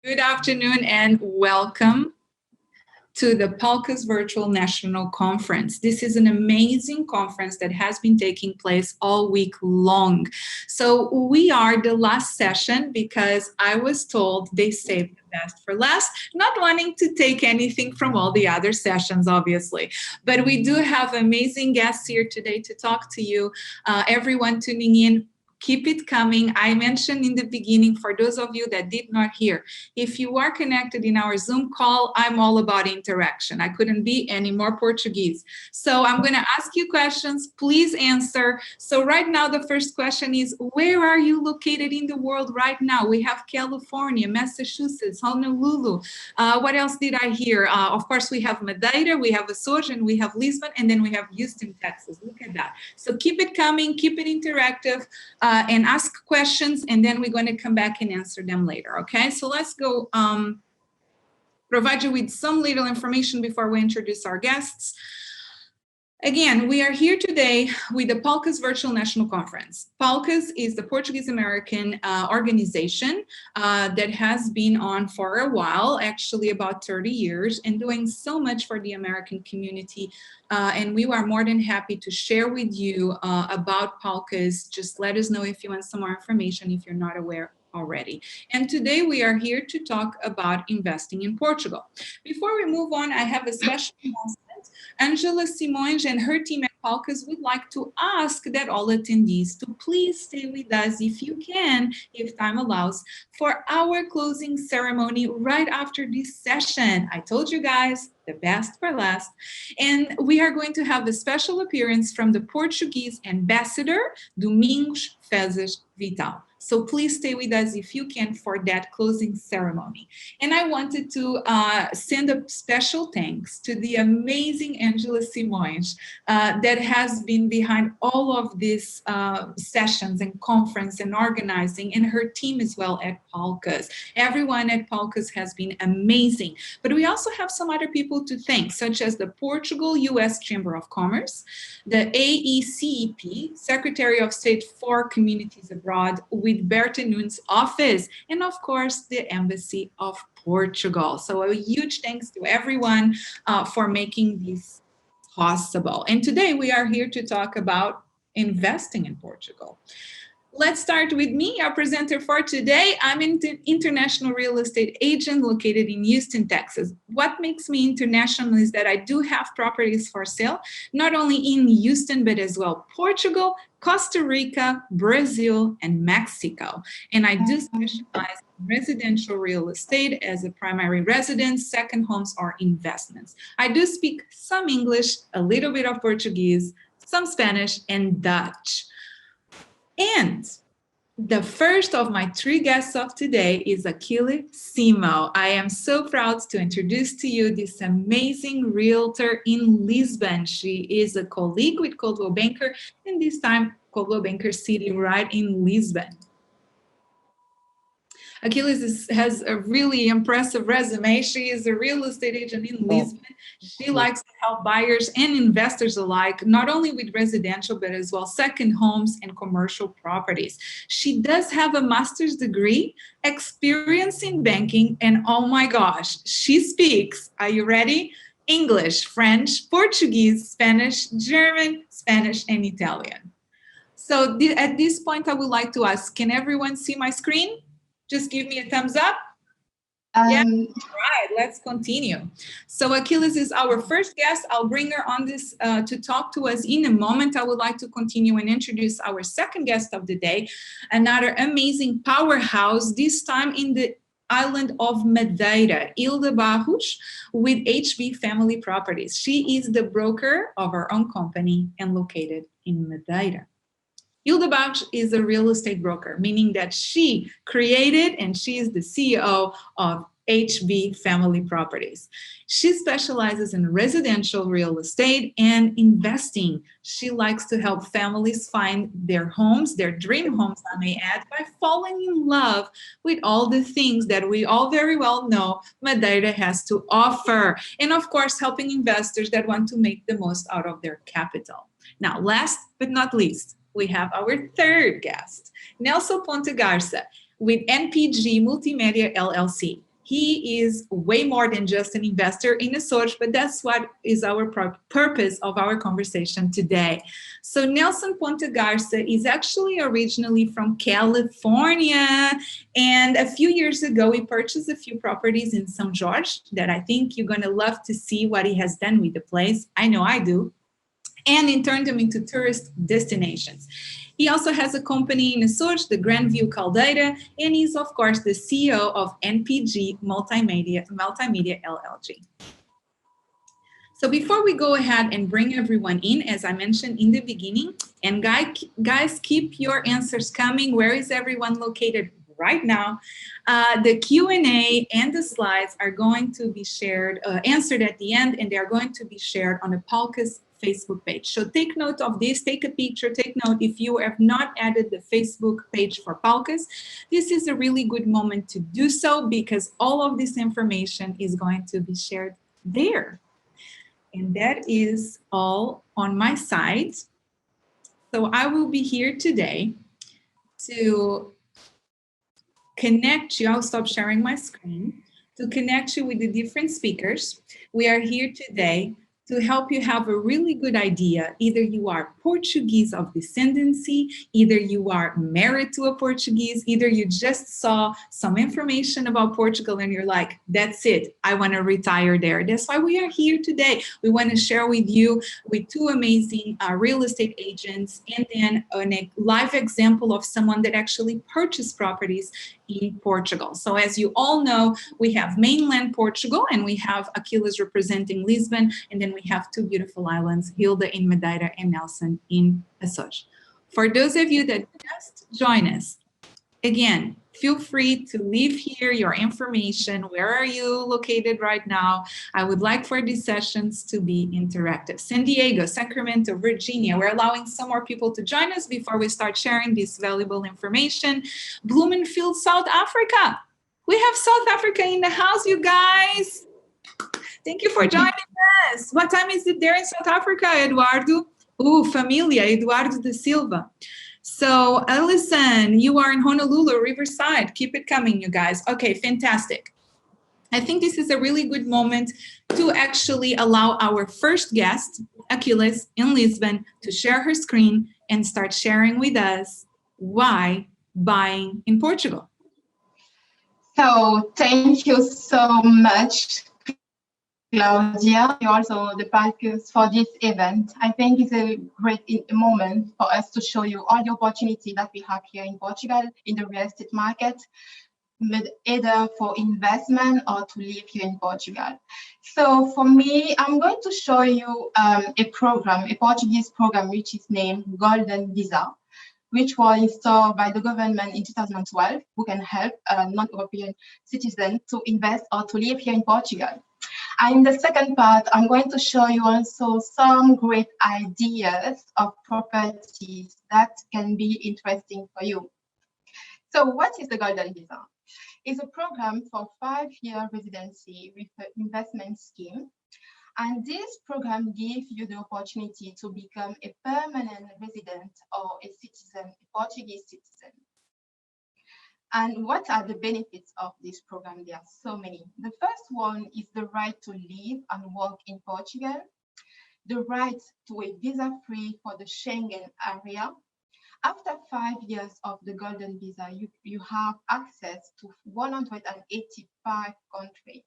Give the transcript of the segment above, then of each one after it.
Good afternoon and welcome to the PALCA's Virtual National Conference. This is an amazing conference that has been taking place all week long. So we are the last session because I was told they saved the best for last, not wanting to take anything from all the other sessions, obviously. But we do have amazing guests here today to talk to you. Everyone tuning in, keep it coming. I mentioned in the beginning, for those of you that did not hear, if you are connected in our Zoom call, I'm all about interaction. I couldn't be any more Portuguese. So I'm going to ask you questions. Please answer. So right now, the first question is, where are you located in the world right now? We have California, Massachusetts, Honolulu. What else did I hear? Of course, we have Madeira, we have Azores, and we have Lisbon, and then we have Houston, Texas. Look at that. So keep it coming, keep it interactive. And ask questions, and then we're going to come back and answer them later, okay? So let's go provide you with some little information before we introduce our guests. Again, we are here today with the PALCA's Virtual National Conference. PALCA's is the Portuguese-American organization that has been on for a while, actually about 30 years, and doing so much for the American community. And we are more than happy to share with you about PALCA's. Just let us know if you want some more information if you're not aware already. And today we are here to talk about investing in Portugal. Before we move on, I have a special announcement. Angela Simões and her team at PALCA's would like to ask that all attendees to please stay with us if you can, if time allows, for our closing ceremony right after this session. I told you guys, the best for last. And we are going to have a special appearance from the Portuguese ambassador, Domingos Fezes Vital. So please stay with us if you can for that closing ceremony. And I wanted to send a special thanks to the amazing Angela Simões that has been behind all of these sessions and conference and organizing, and her team as well at PALCA's. Everyone at PALCA's has been amazing. But we also have some other people to thank, such as the Portugal-US Chamber of Commerce, the AICEP, Secretary of State for Communities Abroad, with Berta Nunes' office, and of course, the Embassy of Portugal. So a huge thanks to everyone for making this possible. And today we are here to talk about investing in Portugal. Let's start with me, our presenter for today. I'm an international real estate agent located in Houston, Texas. What makes me international is that I do have properties for sale, not only in Houston, but as well Portugal, Costa Rica, Brazil, and Mexico. And I do specialize in residential real estate as a primary residence, second homes, or investments. I do speak some English, a little bit of Portuguese, some Spanish, and Dutch. And the first of my three guests of today is Achille Simo. I am so proud to introduce to you this amazing realtor in Lisbon. She is a colleague with Coldwell Banker, and this time Coldwell Banker City right in Lisbon. Achille has a really impressive resume. She is a real estate agent in Lisbon. She likes to help buyers and investors alike, not only with residential, but as well second homes and commercial properties. She does have a master's degree, experience in banking, and oh my gosh, she speaks, are you ready? English, French, Portuguese, Spanish, German, Spanish, and Italian. So at this point, I would like to ask, can everyone see my screen? Just give me a thumbs up. Yeah, right, let's continue. So Achille is our first guest. I'll bring her on this to talk to us in a moment. I would like to continue and introduce our second guest of the day, another amazing powerhouse, this time in the island of Madeira, Hilda Barros, with HB Family Properties. She is the broker of her own company and located in Madeira. Hilda Barros is a real estate broker, meaning that she created and she is the CEO of HB Family Properties. She specializes in residential real estate and investing. She likes to help families find their homes, their dream homes, I may add, by falling in love with all the things that we all very well know Madeira has to offer. And of course, helping investors that want to make the most out of their capital. Now, last but not least, we have our third guest, Nelson Ponta Garca, with NPG Multimedia LLC. he is way more than just an investor in Azores, but that's what is our purpose of our conversation today. So Nelson Ponta Garca is actually originally from California, and a few years ago we purchased a few properties in São Jorge that I think you're going to love to see what he has done with the place. I know I do. And then turned them into tourist destinations. He also has a company in Azores, the GrandView Caldeira, and he's, of course, the CEO of NPG Multimedia LLG. So before we go ahead and bring everyone in, as I mentioned in the beginning, and guys, keep your answers coming. Where is everyone located right now? The Q&A and the slides are going to be shared, answered at the end, and they are going to be shared on the Palcas Facebook page. So take note of this, take a picture, take note if you have not added the Facebook page for Palcas. This is a really good moment to do so because all of this information is going to be shared there. And that is all on my side. So I will be here today to connect you. I'll stop sharing my screen to connect you with the different speakers. We are here today to help you have a really good idea. Either you are Portuguese of descendancy, either you are married to a Portuguese, either you just saw some information about Portugal and you're like, that's it, I want to retire there. That's why we are here today. We want to share with you with two amazing real estate agents and then a live example of someone that actually purchased properties in Portugal. So as you all know, we have mainland Portugal and we have Achille representing Lisbon, and then we have two beautiful islands, Hilda in Madeira and Nelson in Azores. For those of you that just join us, again, feel free to leave here your information. Where are you located right now? I would like for these sessions to be interactive. San Diego, Sacramento, Virginia. We're allowing some more people to join us before we start sharing this valuable information. Bloomfield, South Africa. We have South Africa in the house, you guys. Thank you for joining us. What time is it there in South Africa, Eduardo? Ooh, familia, Eduardo de Silva. So, Alison, you are in Honolulu, Riverside. Keep it coming, you guys. Okay, fantastic. I think this is a really good moment to actually allow our first guest, Achille in Lisbon, to share her screen and start sharing with us why buying in Portugal. So, thank you so much, Claudia, also the Palcas for this event. I think it's a great moment for us to show you all the opportunity that we have here in Portugal in the real estate market, either for investment or to live here in Portugal. So for me, I'm going to show you a program, a Portuguese program, which is named Golden Visa, which was installed by the government in 2012, who can help non-European citizens to invest or to live here in Portugal. And in the second part, I'm going to show you also some great ideas of properties that can be interesting for you. So what is the Golden Visa? It's a program for 5-year residency with an investment scheme. And this program gives you the opportunity to become a permanent resident or a citizen, a Portuguese citizen. And what are the benefits of this program? There are so many. The first one is the right to live and work in Portugal, the right to a visa-free for the Schengen area. After 5 years of the Golden Visa, you have access to 185 countries.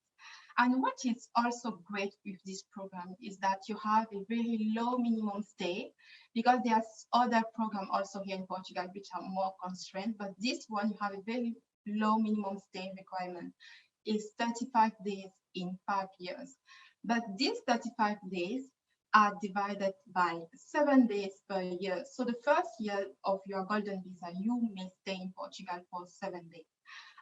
And what is also great with this program is that you have a very low minimum stay, because there's other programs also here in Portugal which are more constrained, but this one you have a very low minimum stay requirement. Is 35 days in 5 years. But these 35 days are divided by 7 days per year. So the first year of your Golden Visa, you may stay in Portugal for 7 days.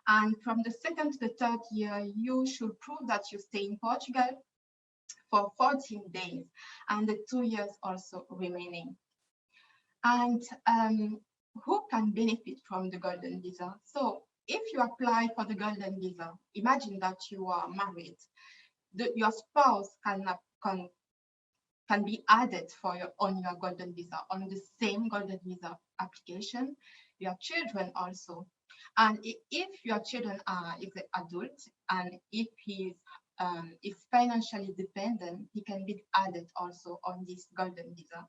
And from the second to the third year, you should prove that you stay in Portugal for 14 days, and the 2 years also remaining. And who can benefit from the Golden Visa? So if you apply for the Golden Visa, imagine that you are married. Your spouse can be added on your Golden Visa, on the same Golden Visa application, your children also. And if your children is an adult, and if he is financially dependent, he can be added also on this golden visa.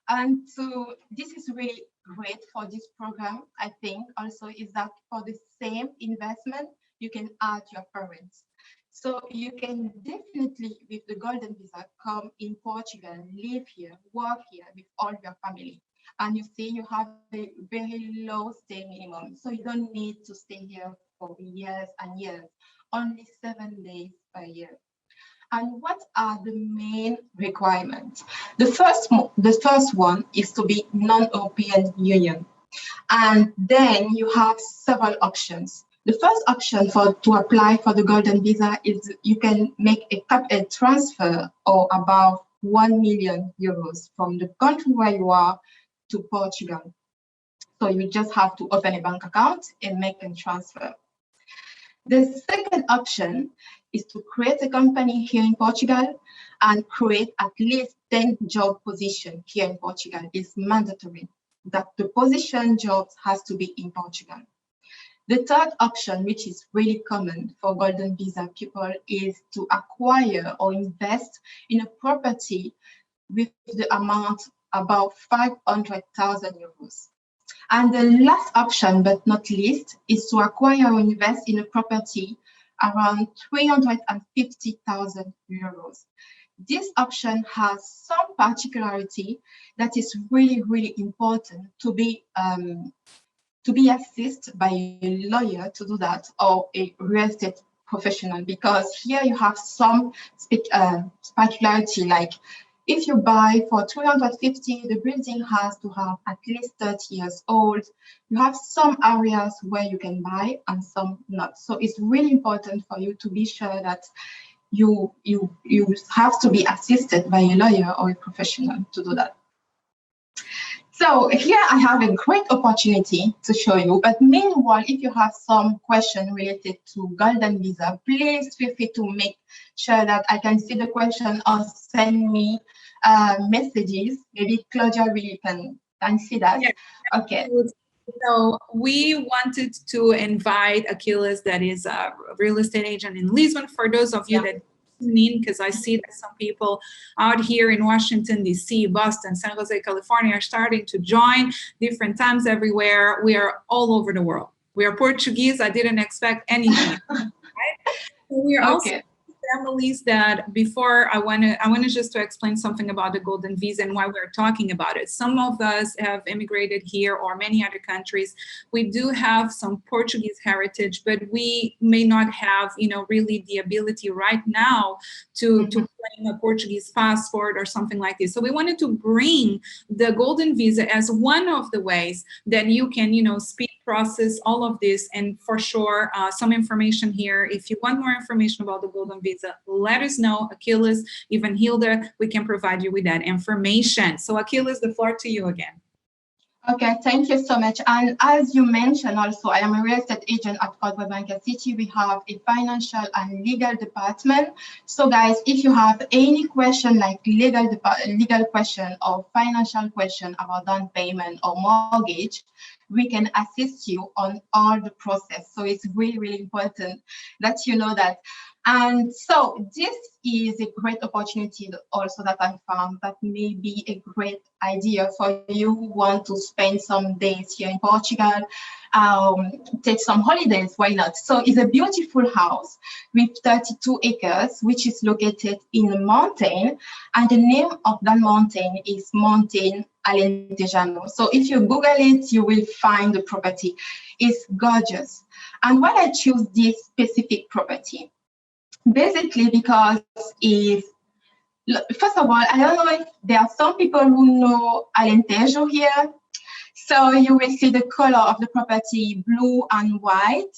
And so this is really great for this program, I think, also is that for the same investment, you can add your parents. So you can definitely, with the golden visa, come in Portugal, live here, work here with all your family. And you see, you have a very low stay minimum. So you don't need to stay here for years and years, only 7 days per year. And what are the main requirements? The first one is to be non-European Union. And then you have several options. The first option to apply for the golden visa is you can make a transfer of about 1 million euros from the country where you are to Portugal. So you just have to open a bank account and make a transfer. The second option is to create a company here in Portugal and create at least 10 job positions here in Portugal. It's mandatory that the position jobs has to be in Portugal. The third option, which is really common for golden visa people, is to acquire or invest in a property with the amount about 500,000 euros. And the last option, but not least, is to acquire or invest in a property around 350,000 euros. This option has some particularity that is really, really important to be assisted by a lawyer to do that, or a real estate professional, because here you have some particularity, like if you buy for 350, the building has to have at least 30 years old. You have some areas where you can buy and some not. So it's really important for you to be sure that you have to be assisted by a lawyer or a professional to do that. So here I have a great opportunity to show you, but meanwhile, if you have some question related to golden visa, please feel free to make sure that I can see the question or send me messages. Maybe Claudia really can see that. Yeah. Okay. So we wanted to invite Achille, that is a real estate agent in Lisbon, for those of you that tune in, because I see that some people out here in Washington, D.C., Boston, San Jose, California are starting to join different times everywhere. We are all over the world. We are Portuguese. I didn't expect anything. Right? So we are also families that before I want to just to explain something about the golden visa and why we're talking about it. Some of us have immigrated here or many other countries. We do have some Portuguese heritage, but we may not have, really the ability right now to claim a Portuguese passport or something like this. So we wanted to bring the golden visa as one of the ways that you can, speed process all of this. And for sure, some information here. If you want more information about the golden visa, let us know. Achille, even Hilda, we can provide you with that information. So Achille, the floor to you again. Okay, thank you so much. And as you mentioned also, I am a real estate agent at Coldwell City. We have a financial and legal department. So guys, if you have any question like legal question or financial question about down payment or mortgage, we can assist you on all the process. So it's really, really important that you know that. And so this is a great opportunity also that I found that may be a great idea for you who want to spend some days here in Portugal, take some holidays, why not? So it's a beautiful house with 32 acres, which is located in a mountain. And the name of that mountain is Mountain Alentejano. So if you Google it, you will find the property. It's gorgeous. And why I choose this specific property? Basically because first of all, I don't know if there are some people who know Alentejo here. So you will see the color of the property, blue and white.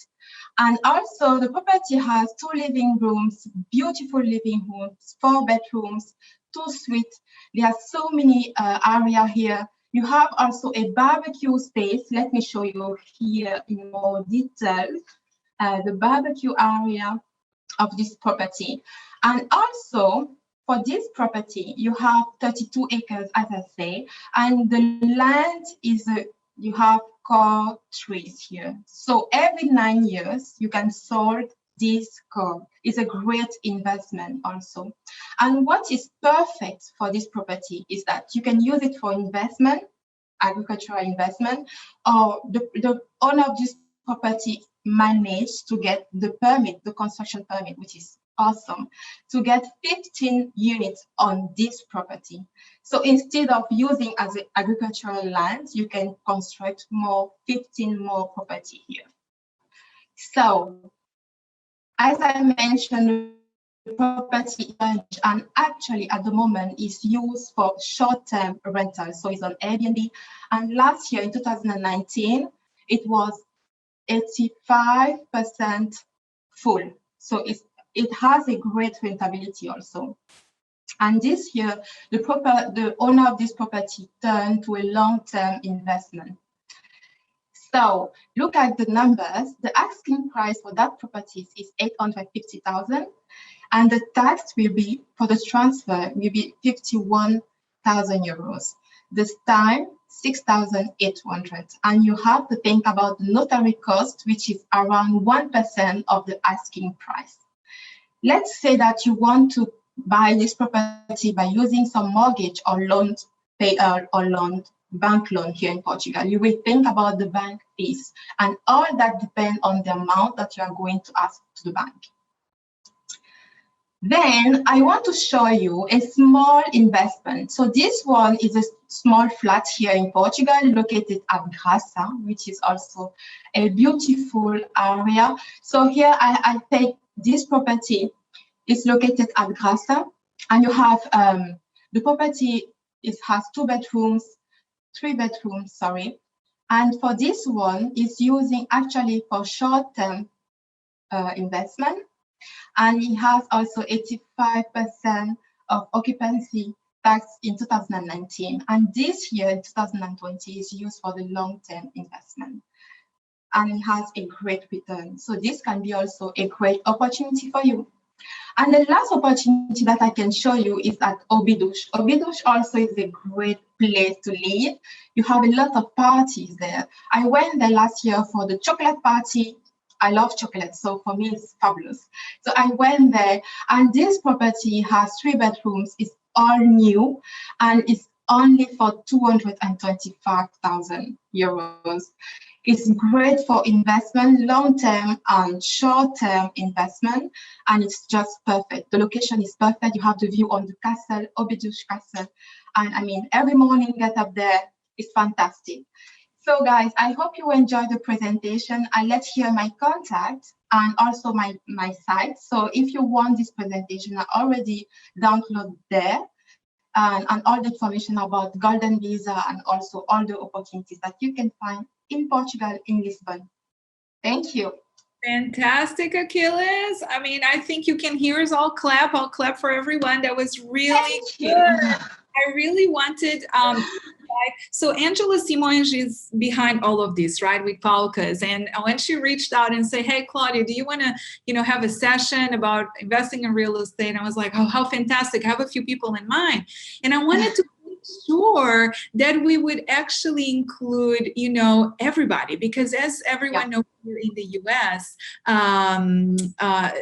And also the property has 2 living rooms, beautiful living rooms, 4 bedrooms, 2 suites. There are so many areas here. You have also a barbecue space. Let me show you here in more detail the barbecue area of this property. And also for this property, you have 32 acres, as I say, and the land is you have core trees here. So every 9 years, you can sort this core. It's a great investment also. And what is perfect for this property is that you can use it for investment, agricultural investment, or the owner of this property managed to get the permit, the construction permit, which is awesome, to get 15 units on this property. So instead of using as agricultural land, you can construct 15 more property here. So as I mentioned, the property and actually at the moment is used for short-term rental. So it's on Airbnb. And last year in 2019, it was 85% full. So it has a great rentability also. And this year, the owner of this property turned to a long-term investment. So look at the numbers. The asking price for that property is 850,000, and the tax will be for the transfer will be 51,000 euros. This time 6,800, and you have to think about the notary cost, which is around 1% of the asking price. Let's say that you want to buy this property by using some mortgage or bank loan here in Portugal. You will think about the bank fees, and all that depends on the amount that you are going to ask to the bank. Then I want to show you a small investment. So this one is a small flat here in Portugal located at Garca, which is also a beautiful area. So here I take this property is located at Garca, and you have the property has 3 bedrooms, sorry. And for this one, it's using actually for short-term investment. And it has also 85% of occupancy tax in 2019. And this year, in 2020, is used for the long-term investment. And it has a great return. So this can be also a great opportunity for you. And the last opportunity that I can show you is at Óbidos. Óbidos also is a great place to live. You have a lot of parties there. I went there last year for the chocolate party. I love chocolate, so for me it's fabulous. So I went there, and this property has 3 bedrooms. It's all new, and it's only for 225,000 euros. It's great for investment, long-term and short-term investment, and it's just perfect. The location is perfect. You have the view on the castle, Óbidos Castle, and I mean, every morning get up there, it's fantastic. So guys, I hope you enjoyed the presentation. I let here my contact and also my site. So if you want this presentation, I already download there and all the information about Golden Visa and also all the opportunities that you can find in Portugal, in Lisbon. Thank you. Fantastic, Achilles. I mean, I think you can hear us all clap. I'll clap for everyone. That was really good. I really wanted, so Angela Simo is behind all of this, right, with Palcas. And when she reached out and said, hey, Claudia, do you want to, have a session about investing in real estate? And I was like, oh, how fantastic. I have a few people in mind. And I wanted to make sure that we would actually include, everybody, because as everyone knows here in the US,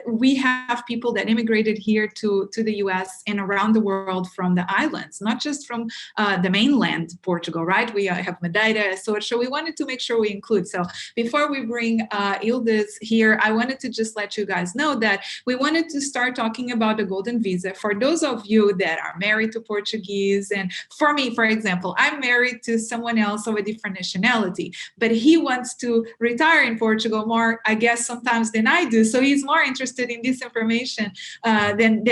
we have people that immigrated here to the US and around the world from the islands, not just from the mainland Portugal, right? We have Madeira, Azores, so we wanted to make sure we include. So before we bring Hilda's here, I wanted to just let you guys know that we wanted to start talking about the Golden Visa for those of you that are married to Portuguese. And for me, for example, I'm married to someone else of a different nationality, but he wants to retire in Portugal more, I guess, sometimes than I do. So he's more interested in this information than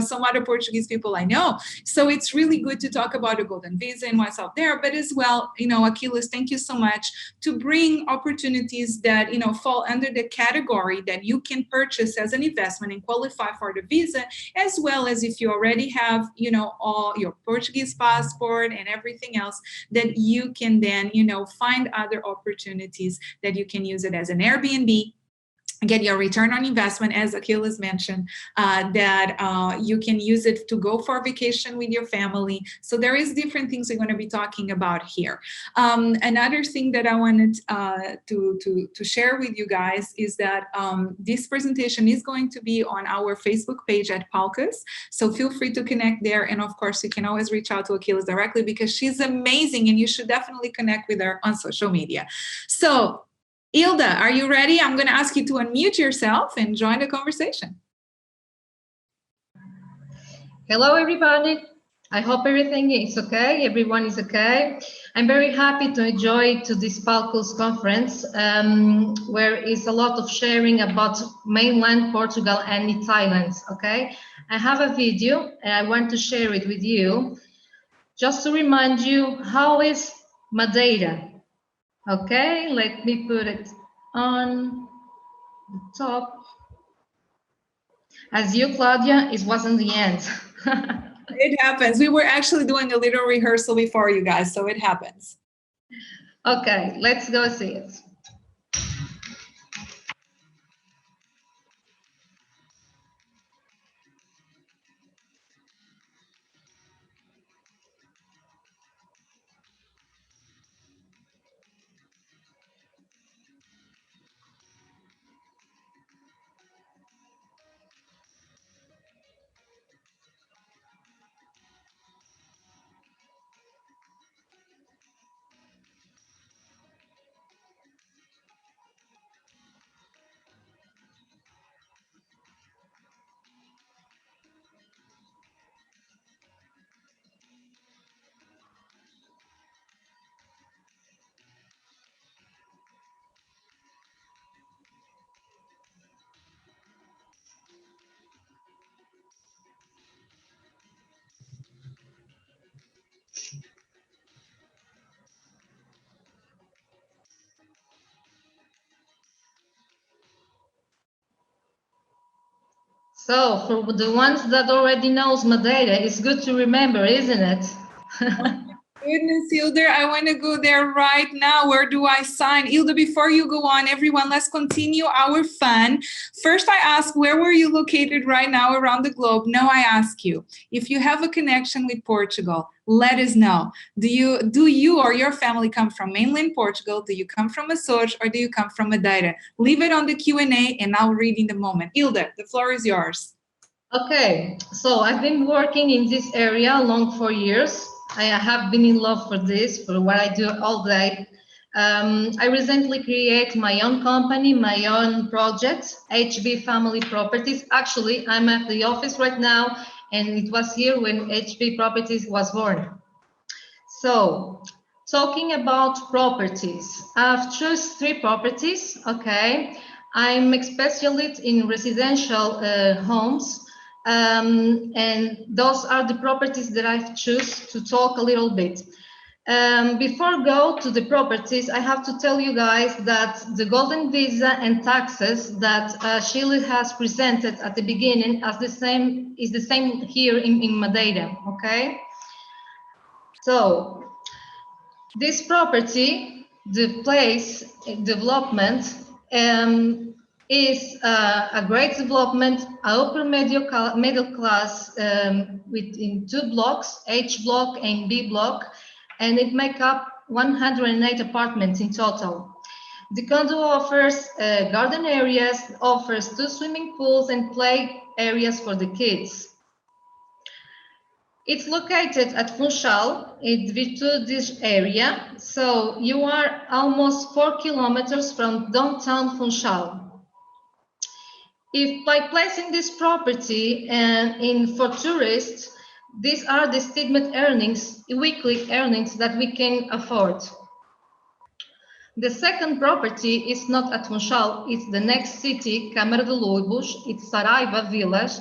some other Portuguese people I know. So it's really good to talk about the Golden Visa and what's out there, but as well, Achilles, thank you so much to bring opportunities that, fall under the category that you can purchase as an investment and qualify for the visa, as well as if you already have, all your Portuguese passport and everything else, that you can then, find other opportunities that you can use it as an Airbnb, get your return on investment, as Achille has mentioned, that you can use it to go for a vacation with your family. So there is different things we're going to be talking about here. Another thing that I wanted to share with you guys is that this presentation is going to be on our Facebook page at Palcas. So feel free to connect there. And of course, you can always reach out to Achille directly because she's amazing and you should definitely connect with her on social media. So Hilda, are you ready? I'm going to ask you to unmute yourself and join the conversation. Hello, everybody. I hope everything is okay. Everyone is okay. I'm very happy to join to this Palcos conference, where is a lot of sharing about mainland Portugal and its islands. Okay, I have a video and I want to share it with you, just to remind you how is Madeira. Okay, let me put it on the top. As you, Claudia, it wasn't the end. It happens. We were actually doing a little rehearsal before you guys, so it happens. Okay, let's go see it. So for the ones that already knows Madeira, it's good to remember, isn't it? Goodness, Hilda, I want to go there right now. Where do I sign? Hilda, before you go on, everyone, let's continue our fun. First, I ask, where were you located right now around the globe? Now I ask you, if you have a connection with Portugal, let us know. Do you or your family come from mainland Portugal? Do you come from Azores or do you come from Madeira? Leave it on the Q&A and I'll read in the moment. Hilda, the floor is yours. Okay, so I've been working in this area along 4 years. I have been in love for this, for what I do all day. I recently created my own company, my own project, HB Family Properties. Actually, I'm at the office right now, and it was here when HB Properties was born. So, talking about properties, I've chosen 3 properties, okay? I'm a specialist in residential homes. And those are the properties that I've chosen to talk a little bit. Before go to the properties, I have to tell you guys that the golden visa and taxes that Achille has presented at the beginning is the same here in Madeira, okay? So this property, the place development, is a great development, upper middle class, within 2 blocks, H block and B block, and it makes up 108 apartments in total. The condo offers garden areas, offers 2 swimming pools and play areas for the kids. It's located at Funchal, in Virtudes area, so you are almost 4 kilometers from downtown Funchal. If by placing this property in for tourists, these are the estimated earnings, weekly earnings that we can afford. The second property is not at Funchal, it's the next city, Câmara de Lobos, it's Saraiva village.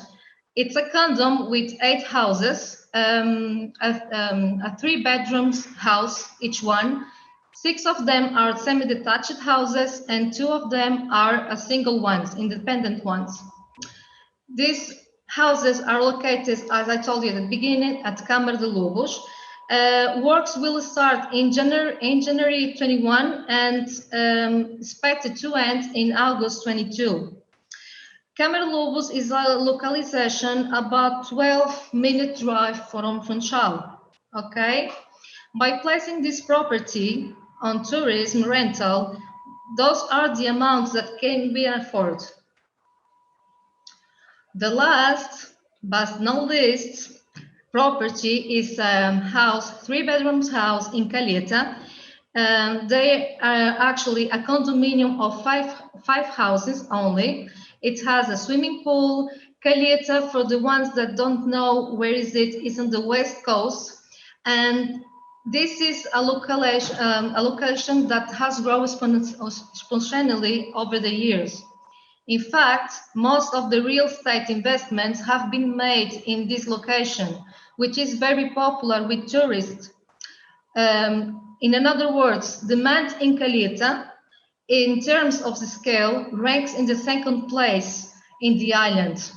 It's a condo with 8 houses, a 3 bedrooms house, each one. 6 of them are semi-detached houses and 2 of them are single ones, independent ones. These houses are located, as I told you at the beginning, at Câmara de Lobos. Works will start in January 21 and expected to end in August 22. Câmara Lobos is a localization about 12-minute drive from Funchal. Okay, by placing this property on tourism rental, those are the amounts that can be afforded. The last but not least property is a house, 3-bedroom house in Caldeira. They are actually a condominium of five houses only. It has a swimming pool. Caldeira, for the ones that don't know where is it, is on the west coast. And this is a location that has grown exponentially over the years. In fact, most of the real estate investments have been made in this location, which is very popular with tourists. In other words, demand in Caldeira, in terms of the scale, ranks in the second place in the island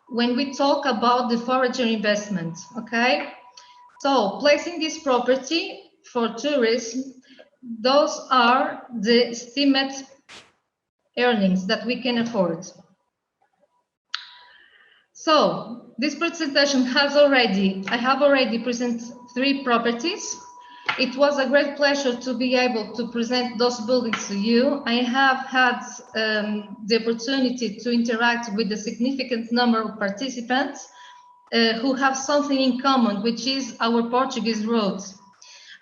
when we talk about the foreign investment, okay? So placing this property for tourism, those are the estimated earnings that we can afford. So this presentation I have already presented 3 properties. It was a great pleasure to be able to present those buildings to you. I have had the opportunity to interact with a significant number of participants who have something in common, which is our Portuguese roots.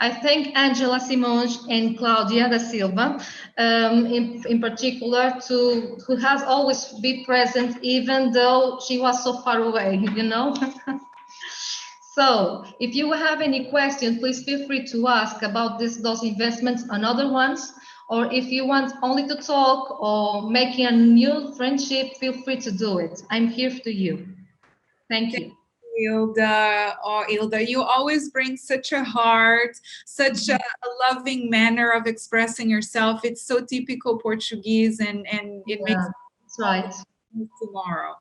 I thank Angela, Simo, and Claudia da Silva, in particular, who has always been present, even though she was so far away, you know. So if you have any questions, please feel free to ask about those investments and other ones, or if you want only to talk or making a new friendship, feel free to do it. I'm here for you. Thank you. Hilda, oh Hilda, you always bring such a heart, such a loving manner of expressing yourself. It's so typical Portuguese, and it makes that's right. Tomorrow.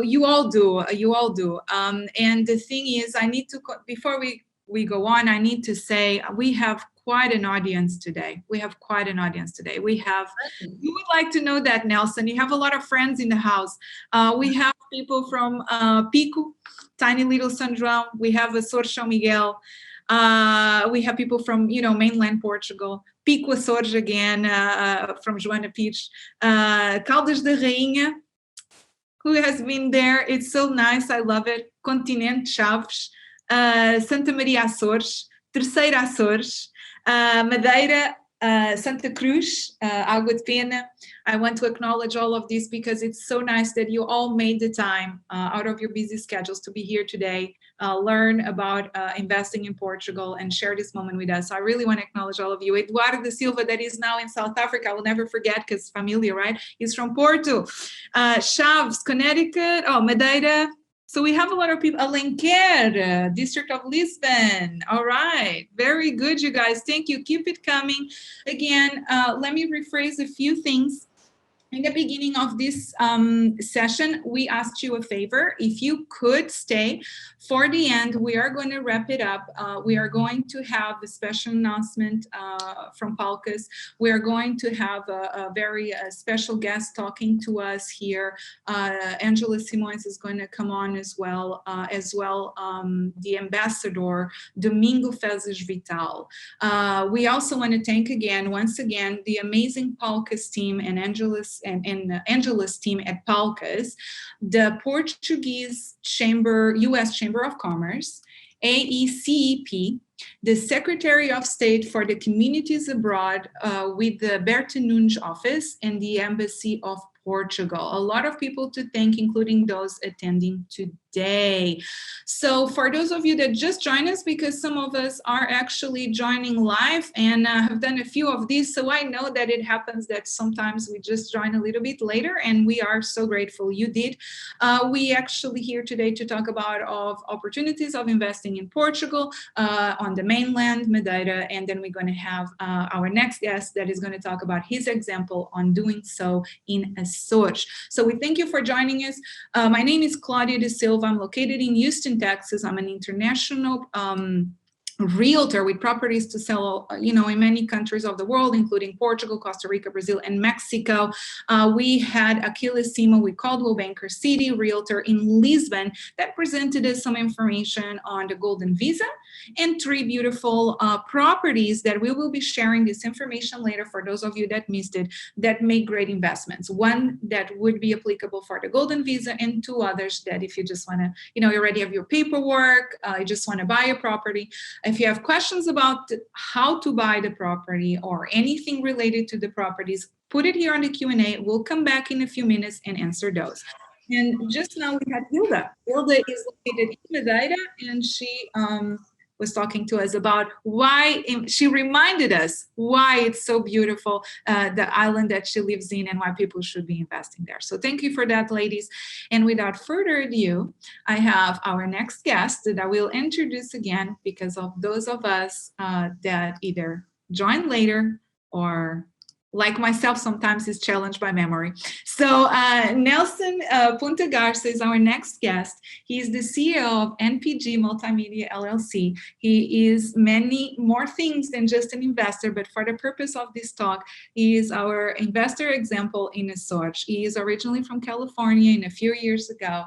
You all do. And the thing is, I need to, before we go on, I need to say we have quite an audience today. We have, you would like to know that, Nelson, you have a lot of friends in the house. We have people from Pico, tiny little San João. We have Azores São Miguel. We have people from, mainland Portugal. Pico Açores again, from Joana Pires. Caldas da Rainha, who has been there. It's so nice. I love it. Continente Chaves, Santa Maria Açores, Terceira Açores, Madeira, Santa Cruz, Água de Pena. I want to acknowledge all of this because it's so nice that you all made the time out of your busy schedules to be here today, learn about investing in Portugal and share this moment with us. So I really want to acknowledge all of you. Eduardo da Silva, that is now in South Africa, I will never forget because familiar, right? He's from Porto. Chaves, Connecticut, Madeira. So we have a lot of people. Alenquer, District of Lisbon. All right. Very good, you guys. Thank you. Keep it coming. Again, let me rephrase a few things. In the beginning of this session, we asked you a favor. If you could stay for the end, we are going to wrap it up. We are going to have a special announcement from Palcas. We are going to have a very special guest talking to us here. Angela Simões is going to come on as well. The ambassador, Domingo Fezes Vital. We also want to thank once again, the amazing Palcas team and Angela's team at Palcas, the Portuguese US Chamber of Commerce, AICEP, the Secretary of State for the Communities Abroad with the Berta Nunes office, and the Embassy of Portugal. A lot of people to thank, including those attending today. So for those of you that just joined us, because some of us are actually joining live and have done a few of these, so I know that it happens that sometimes we just join a little bit later, and we are so grateful you did. We actually here today to talk about opportunities of investing in Portugal, on the mainland, Madeira, and then we're going to have our next guest that is going to talk about his example on doing so in a Azores. So we thank you for joining us. My name is Claudia de Silva. I'm located in Houston, Texas. I'm an international realtor with properties to sell, in many countries of the world, including Portugal, Costa Rica, Brazil, and Mexico. We had Achille Simo with Coldwell Banker City, realtor in Lisbon, that presented us some information on the Golden Visa and 3 beautiful properties that we will be sharing this information later for those of you that missed it, that make great investments. One that would be applicable for the Golden Visa, and 2 others that if you just want to, you already have your paperwork, you just want to buy a property. If you have questions about how to buy the property or anything related to the properties, put it here on the Q&A. We'll come back in a few minutes and answer those. And just now we had Hilda. Hilda is located in Madeira, and she was talking to us about why, she reminded us why it's so beautiful, the island that she lives in, and why people should be investing there. So thank you for that, ladies. And without further ado, I have our next guest that I will introduce again because of those of us that either joined later or, like myself, sometimes is challenged by memory. So Nelson Ponta Garca is our next guest. He is the CEO of NPG Multimedia LLC. He is many more things than just an investor, but for the purpose of this talk, he is our investor example in Azores. He is originally from California, and a few years ago,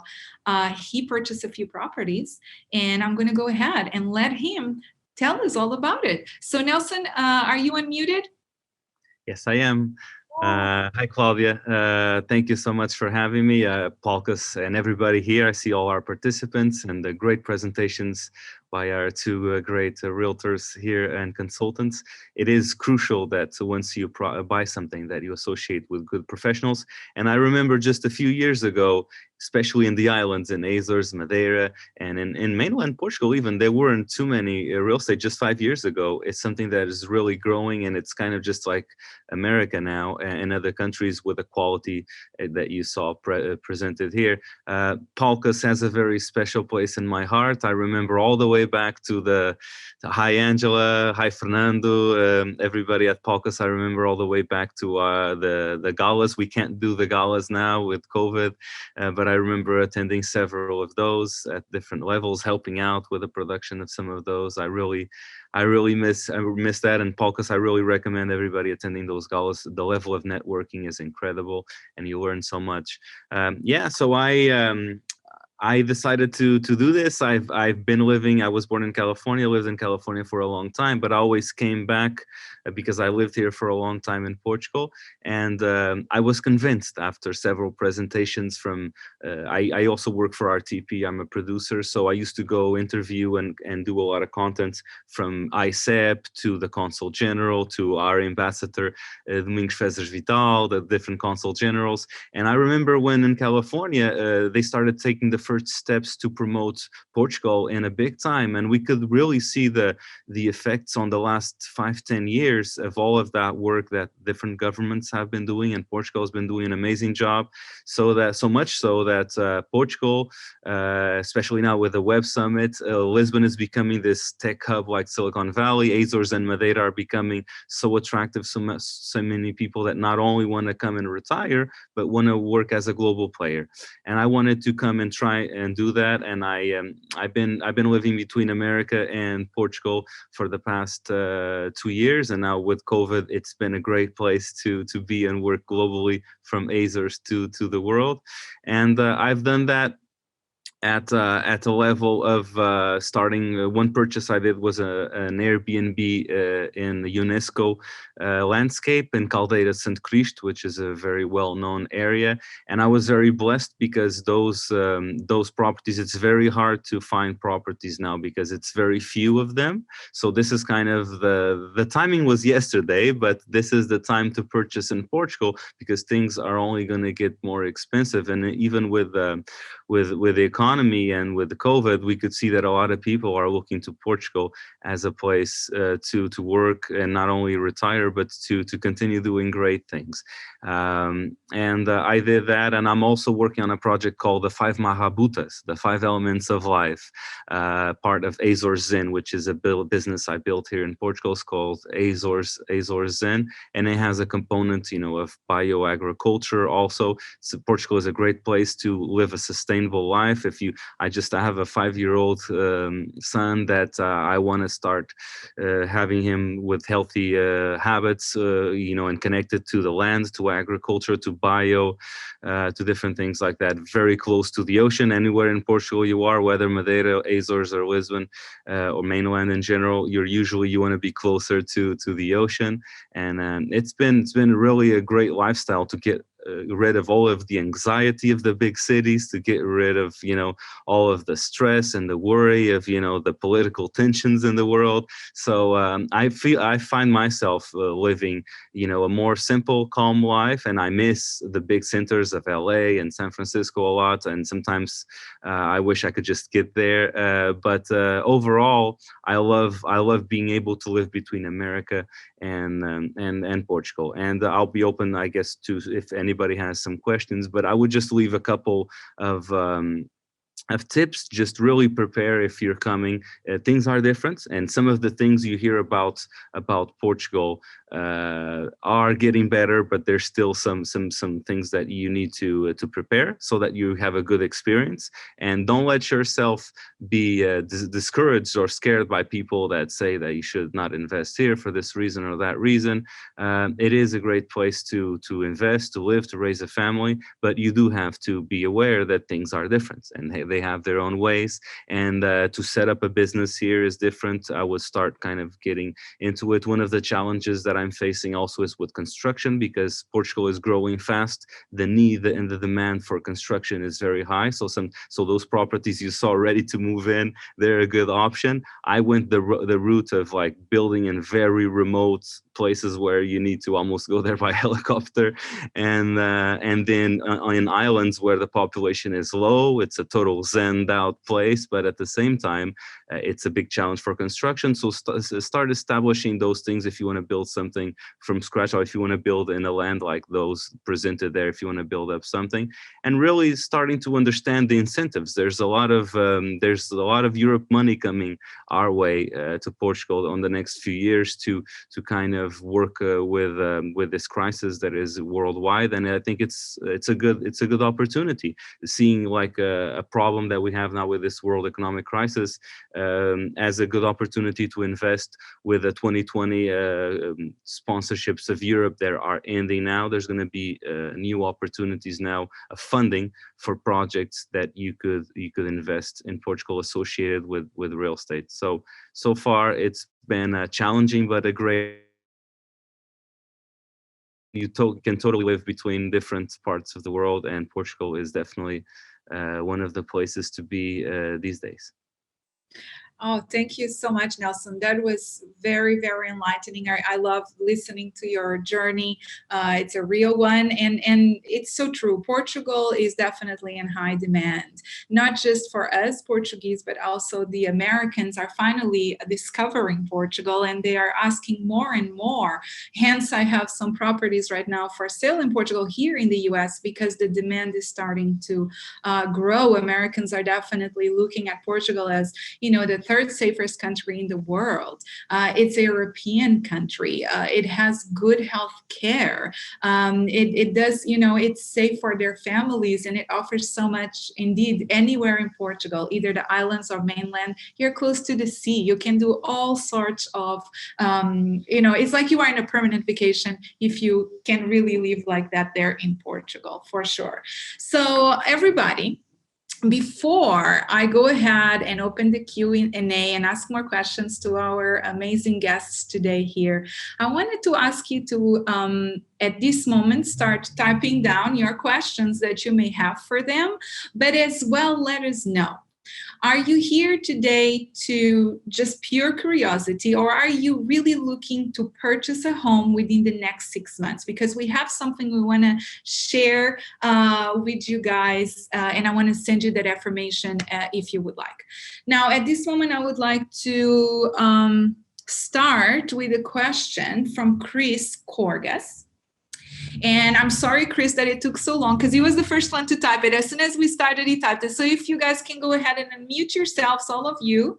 he purchased a few properties, and I'm gonna go ahead and let him tell us all about it. So Nelson, are you unmuted? Yes, I am. Hi, Claudia. Thank you so much for having me, Palkas and everybody here. I see all our participants and the great presentations by our 2 great realtors here and consultants. It is crucial that once you buy something that you associate with good professionals. And I remember just a few years ago, especially in the islands, in Azores, Madeira, and in mainland Portugal even, there weren't too many real estate just 5 years ago. It's something that is really growing, and it's kind of just like America now and other countries with the quality that you saw presented here. Palkas has a very special place in my heart. I remember all the way back to the hi Angela, hi Fernando, everybody at Palkas. I remember all the way back to the galas. We can't do the galas now with COVID, but I remember attending several of those at different levels, helping out with the production of some of those. I really miss that, and Palkas, I really recommend everybody attending those galas. The level of networking is incredible, and you learn so much. So I decided to do this. I've been living, I was born in California, lived in California for a long time, but I always came back because I lived here for a long time in Portugal. And I was convinced after several presentations from, I also work for RTP, I'm a producer. So I used to go interview and do a lot of content from AICEP to the Consul General to our ambassador, Domingos Fezes Vital, the different Consul Generals. And I remember when in California, they started taking the first steps to promote Portugal in a big time, and we could really see the effects on the last 5-10 years of all of that work that different governments have been doing, and Portugal has been doing an amazing job. So much so that Portugal, especially now with the Web Summit, Lisbon is becoming this tech hub like Silicon Valley. Azores and Madeira are becoming so attractive, so many people that not only want to come and retire, but want to work as a global player. And I wanted to come and try and do that. And I've been living between America and Portugal for the past 2 years, and now with COVID, it's been a great place to be and work globally from Azores to the world. And I've done that at a level of starting. One purchase I did was an Airbnb in the UNESCO landscape in Caldeira, St. Cristo, which is a very well-known area. And I was very blessed because those properties, it's very hard to find properties now because it's very few of them. So this is kind of the timing was yesterday, but this is the time to purchase in Portugal because things are only going to get more expensive. And even with the economy and with the COVID, we could see that a lot of people are looking to Portugal as a place to work and not only retire, but to continue doing great things. And I did that, and I'm also working on a project called the 5 Marrabutas, the 5 Elements of Life, part of Azores Zen, which is a business I built here in Portugal. It's called Azores Zen, and it has a component, of bioagriculture also. So Portugal is a great place to live a sustainable life. I have a 5-year-old son that I want to start having him with healthy habits, and connected to the land, to agriculture, to bio, to different things like that, very close to the ocean. Anywhere in Portugal you are, whether Madeira, Azores, or Lisbon, or mainland in general, you want to be closer to the ocean. And it's been really a great lifestyle to get rid of all of the anxiety of the big cities, to get rid of all of the stress and the worry of the political tensions in the world. So I find myself living a more simple, calm life, and I miss the big centers of LA and San Francisco a lot, and sometimes I wish I could just get there, but overall I love being able to live between America and Portugal. And I'll be open, I guess, to if anybody has some questions, but I would just leave a couple of tips. Just really prepare if you're coming. Things are different, and some of the things you hear about Portugal are getting better, but there's still some things that you need to prepare so that you have a good experience. And don't let yourself be discouraged or scared by people that say that you should not invest here for this reason or that reason. It is a great place to invest, to live, to raise a family, but you do have to be aware that things are different, and they have their own ways. And to set up a business here is different. I would start kind of getting into it. One of the challenges that I'm facing also is with construction, because Portugal is growing fast. The need and the demand for construction is very high. So those properties you saw ready to move in, they're a good option. I went the route of like building in very remote places where you need to almost go there by helicopter, and then in islands where the population is low. It's a total zened out place, but at the same time it's a big challenge for construction. So start establishing those things if you want to build something from scratch, or if you want to build in a land like those presented there, if you want to build up something, and really starting to understand the incentives. There's a lot of Europe money coming our way to Portugal on the next few years to kind of work with this crisis that is worldwide. And I think it's a good opportunity, seeing like a problem that we have now with this world economic crisis as a good opportunity to invest. With the 2020 sponsorships of Europe that are ending now, there's going to be new opportunities now of funding for projects that you could invest in Portugal associated with real estate. So far it's been challenging, but a great. You can totally live between different parts of the world, and Portugal is definitely one of the places to be these days. Oh, thank you so much, Nelson. That was very, very enlightening. I love listening to your journey. It's a real one, and it's so true. Portugal is definitely in high demand, not just for us Portuguese, but also the Americans are finally discovering Portugal, and they are asking more and more. Hence, I have some properties right now for sale in Portugal here in the US, because the demand is starting to grow. Americans are definitely looking at Portugal as, the third safest country in the world. It's a European country. It has good health care. It does, it's safe for their families, and it offers so much. Indeed, anywhere in Portugal, either the islands or mainland, you're close to the sea. You can do all sorts of, it's like you are in a permanent vacation if you can really live like that there in Portugal, for sure. So everybody, before I go ahead and open the Q&A and ask more questions to our amazing guests today here, I wanted to ask you to, at this moment, start typing down your questions that you may have for them, but as well, let us know. Are you here today to just pure curiosity, or are you really looking to purchase a home within the next 6 months? Because we have something we want to share with you guys, and I want to send you that information if you would like. Now, at this moment, I would like to start with a question from Chris Corgas. And I'm sorry, Chris, that it took so long because he was the first one to type it. As soon as we started, he typed it. So if you guys can go ahead and unmute yourselves, all of you,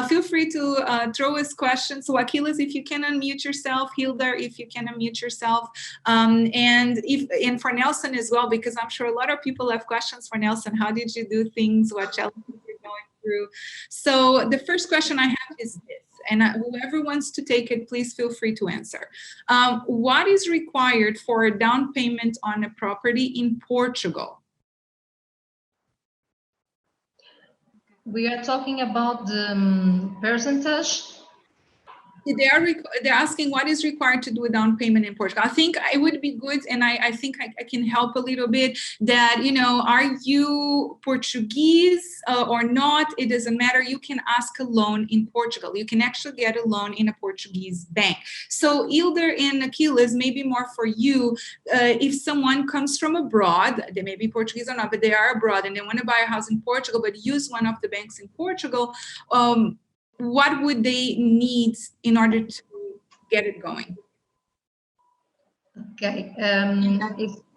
feel free to throw us questions. So Achille, if you can unmute yourself, Hilda, if you can unmute yourself, and for Nelson as well, because I'm sure a lot of people have questions for Nelson. How did you do things? What challenges you're going through? So the first question I have is this. And whoever wants to take it, please feel free to answer. What is required for a down payment on a property in Portugal? We are talking about the percentage. They're asking what is required to do a down payment in Portugal. I think it would be good, and I think I can help a little bit, that, you know, are you Portuguese or not? It doesn't matter. You can ask a loan in Portugal. You can actually get a loan in a Portuguese bank. So Hilda and Achilles, maybe more for you, if someone comes from abroad, they may be Portuguese or not, but they are abroad and they want to buy a house in Portugal, but use one of the banks in Portugal, what would they need in order to get it going? Okay,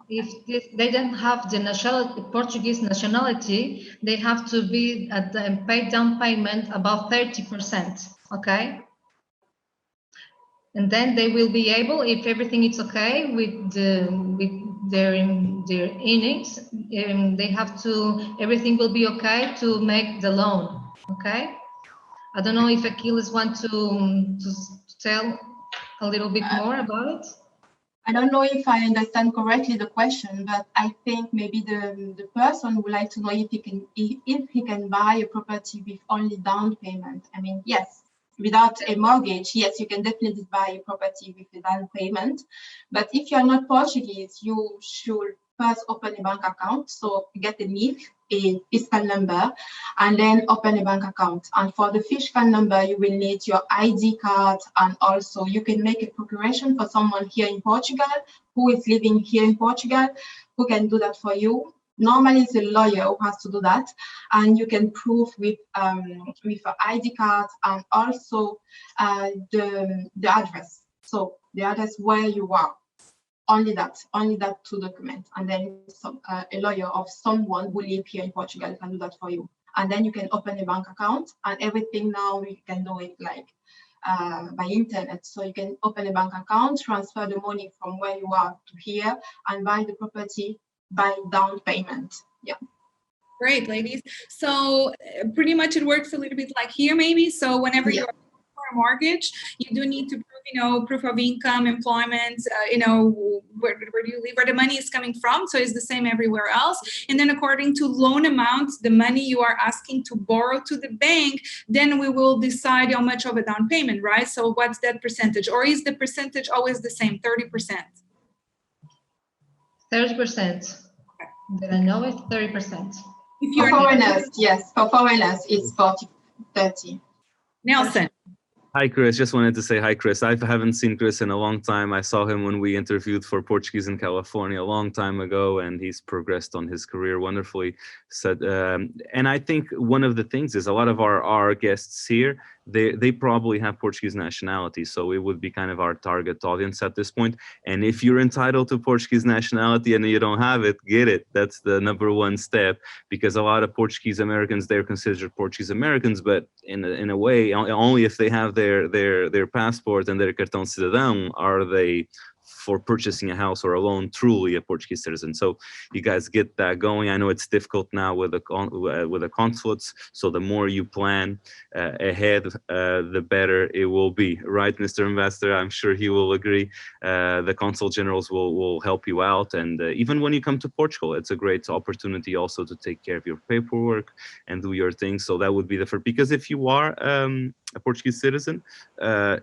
if they don't have the nationality, Portuguese nationality, they have to be pay down payment about 30%. Okay, and then they will be able, if everything is okay with their earnings, they have to, everything will be okay to make the loan. Okay. I don't know if Achilles want to tell a little bit more about it. I don't know if I understand correctly the question, but I think maybe the person would like to know if he can buy a property with only down payment. I mean, yes, without a mortgage, yes, you can definitely buy a property with a down payment. But if you're not Portuguese, you should first open a bank account. So get a NIF, a fiscal number, and then open a bank account. And for the fiscal number, you will need your ID card, and also you can make a procuration for someone here in Portugal who is living here in Portugal, who can do that for you. Normally, it's a lawyer who has to do that, and you can prove with an ID card and also the address. So the address where you are. Only that to document, and then a lawyer of someone who lives here in Portugal can do that for you. And then you can open a bank account, and everything now you can do it like by internet. So you can open a bank account, transfer the money from where you are to here, and buy the property by down payment. Yeah. Great, ladies. So pretty much it works a little bit like here, maybe. So whenever you're for a mortgage, you do need to prove, proof of income, employment, where do you live, where the money is coming from. So it's the same everywhere else. And then according to loan amounts, the money you are asking to borrow to the bank, then we will decide how much of a down payment, right? So what's that percentage? Or is the percentage always the same, 30%? 30%. That I know it's 30%. For foreigners, yes. For foreigners, it's 30. Nelson. Hi, Chris. Just wanted to say hi, Chris. I haven't seen Chris in a long time. I saw him when we interviewed for Portuguese in California a long time ago, and he's progressed on his career wonderfully. So, and I think one of the things is a lot of our guests here, they probably have Portuguese nationality, so it would be kind of our target audience at this point. And if you're entitled to Portuguese nationality and you don't have it, get it. That's the number one step, because a lot of Portuguese Americans, they're considered Portuguese Americans, but in a way, only if they have their passport and their cartão cidadão are they, for purchasing a house or a loan, truly a Portuguese citizen. So you guys get that going. I know it's difficult now with the consulates. So the more you plan ahead, the better it will be, right, Mr. Ambassador? I'm sure he will agree. The consul generals will help you out, and even when you come to Portugal, it's a great opportunity also to take care of your paperwork and do your thing. So that would be the first, because if you are a Portuguese citizen,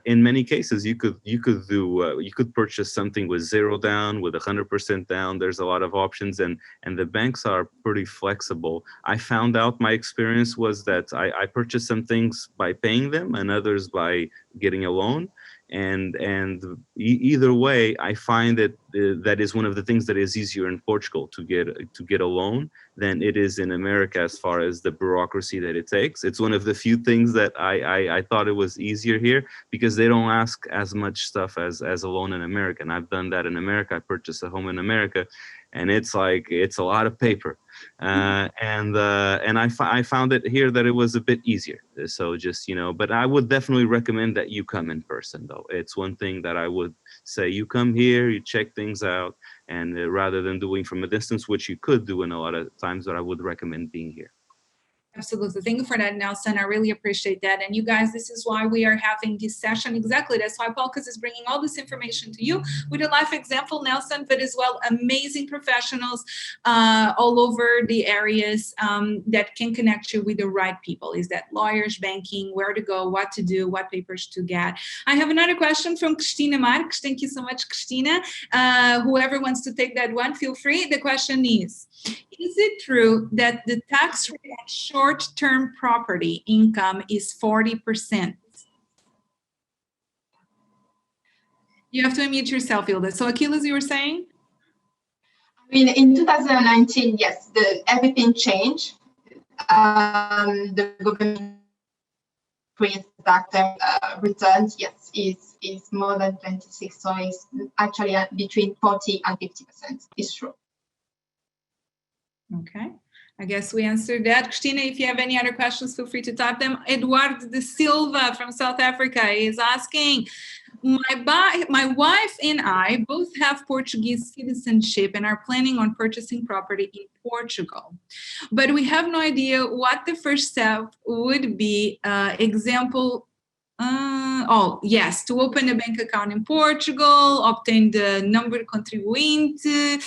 in many cases you could purchase something with 0 down, with 100% down. There's a lot of options, and the banks are pretty flexible. I found out, my experience was that I purchased some things by paying them and others by getting a loan, and either way, I find that that is one of the things that is easier in Portugal to get a loan than it is in America as far as the bureaucracy that it takes. It's one of the few things that I thought it was easier here, because they don't ask as much stuff as a loan in America. And I've done that in America. I purchased a home in America, and it's a lot of paper. And I found it here that it was a bit easier. So just, but I would definitely recommend that you come in person, though. It's one thing that I would say, you come here, you check things out, and rather than doing from a distance, which you could do in a lot of times, that I would recommend being here. Absolutely. Thank you for that, Nelson. I really appreciate that. And you guys, this is why we are having this session. Exactly. That's why Polkas is bringing all this information to you with a life example, Nelson, but as well, amazing professionals all over the areas that can connect you with the right people. Is that lawyers, banking, where to go, what to do, what papers to get. I have another question from Cristina Marques. Thank you so much, Cristina. Whoever wants to take that one, feel free. The question is it true that the tax rate on short-term property income is 40%? You have to unmute yourself, Hilda. So Achille, as you were saying? I mean, in 2019, yes, everything changed. The government increased tax returns, yes, is more than 26. So it's actually between 40 and 50%. It's true. Okay, I guess we answered that. Cristina, if you have any other questions, feel free to type them. Eduardo de Silva from South Africa is asking, my wife and I both have Portuguese citizenship and are planning on purchasing property in Portugal, but we have no idea what the first step would be. Example, yes, to open a bank account in Portugal, obtain the number contribuinte.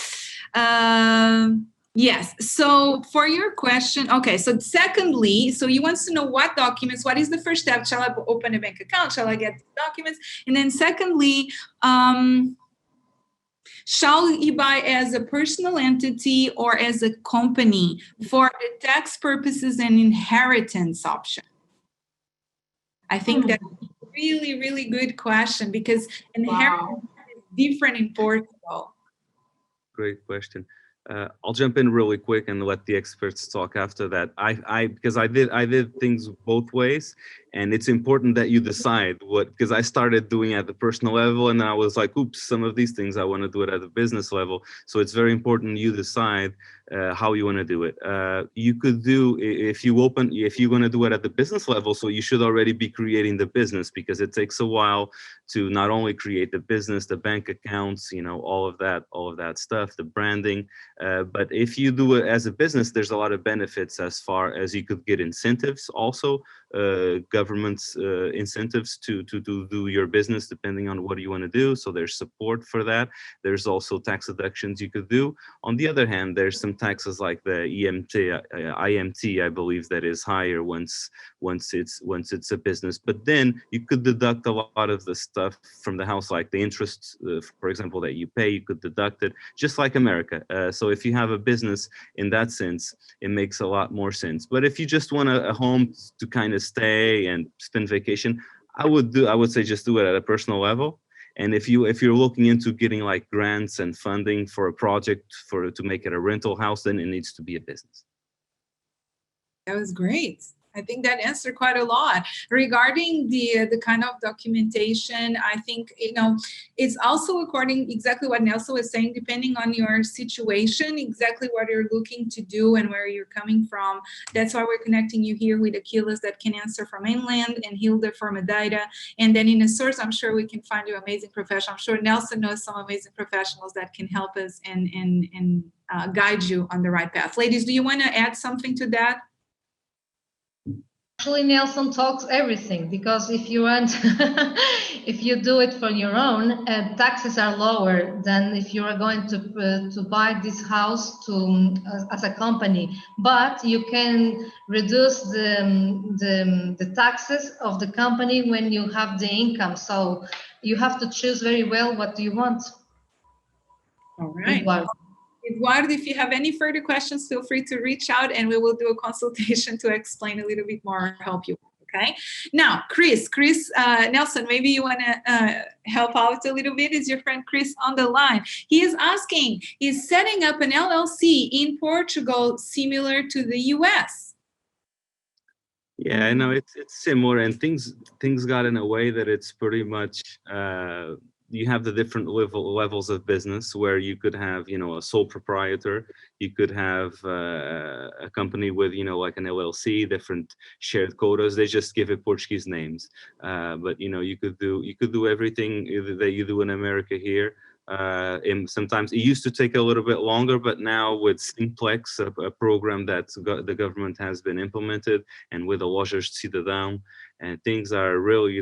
Yes, so for your question, okay, so secondly, so you want to know what documents, what is the first step? Shall I open a bank account? Shall I get the documents? And then secondly, shall you buy as a personal entity or as a company for the tax purposes and inheritance option? I think that's a really, really good question, because inheritance is different in Portugal. Great question. I'll jump in really quick and let the experts talk after that. Because I did things both ways, and it's important that you decide because I started doing at the personal level, and then I was like, oops, some of these things I want to do it at the business level. So it's very important you decide how you want to do it. You could do, if you're going to do it at the business level, so you should already be creating the business, because it takes a while to not only create the business, the bank accounts, all of that stuff, the branding. But if you do it as a business, there's a lot of benefits as far as you could get incentives also, government's incentives to do your business depending on what you want to do. So there's support for that. There's also tax deductions you could do. On the other hand, there's some taxes like the IMT, I believe, that is higher once it's a business. But then you could deduct a lot of the stuff from the house, like the interest, for example, that you pay. You could deduct it, just like America. So if you have a business in that sense, it makes a lot more sense. But if you just want a home to kind of stay and spend vacation, I would say just do it at a personal level. And if you're looking into getting like grants and funding for a project to make it a rental house, then it needs to be a business. That was great. I think that answered quite a lot. Regarding the kind of documentation, I think, it's also according exactly what Nelson was saying, depending on your situation, exactly what you're looking to do and where you're coming from. That's why we're connecting you here with Achille that can answer from mainland and Hilda from Madeira. And then in Azores, I'm sure we can find you amazing professionals. I'm sure Nelson knows some amazing professionals that can help us and guide you on the right path. Ladies, do you want to add something to that? Actually, Nelson talks everything, because if you want, if you do it for your own, taxes are lower than if you are going to buy this house as a company. But you can reduce the taxes of the company when you have the income. So you have to choose very well what do you want. All right. Eduardo, if you have any further questions, feel free to reach out and we will do a consultation to explain a little bit more, help you. Okay. Now, Chris, Nelson, maybe you want to help out a little bit. Is your friend Chris on the line? He is asking, is setting up an LLC in Portugal similar to the US? Yeah, I know it's similar, and things got in a way that it's pretty much you have the different levels of business where you could have, you know, a sole proprietor, you could have a company with, you know, like an LLC, different shared quotas. They just give it Portuguese names, but you know, you could do everything that you do in America here. And sometimes it used to take a little bit longer, but now with Simplex, a program that the government has been implemented, and with the Lojas Cidadão, and things are really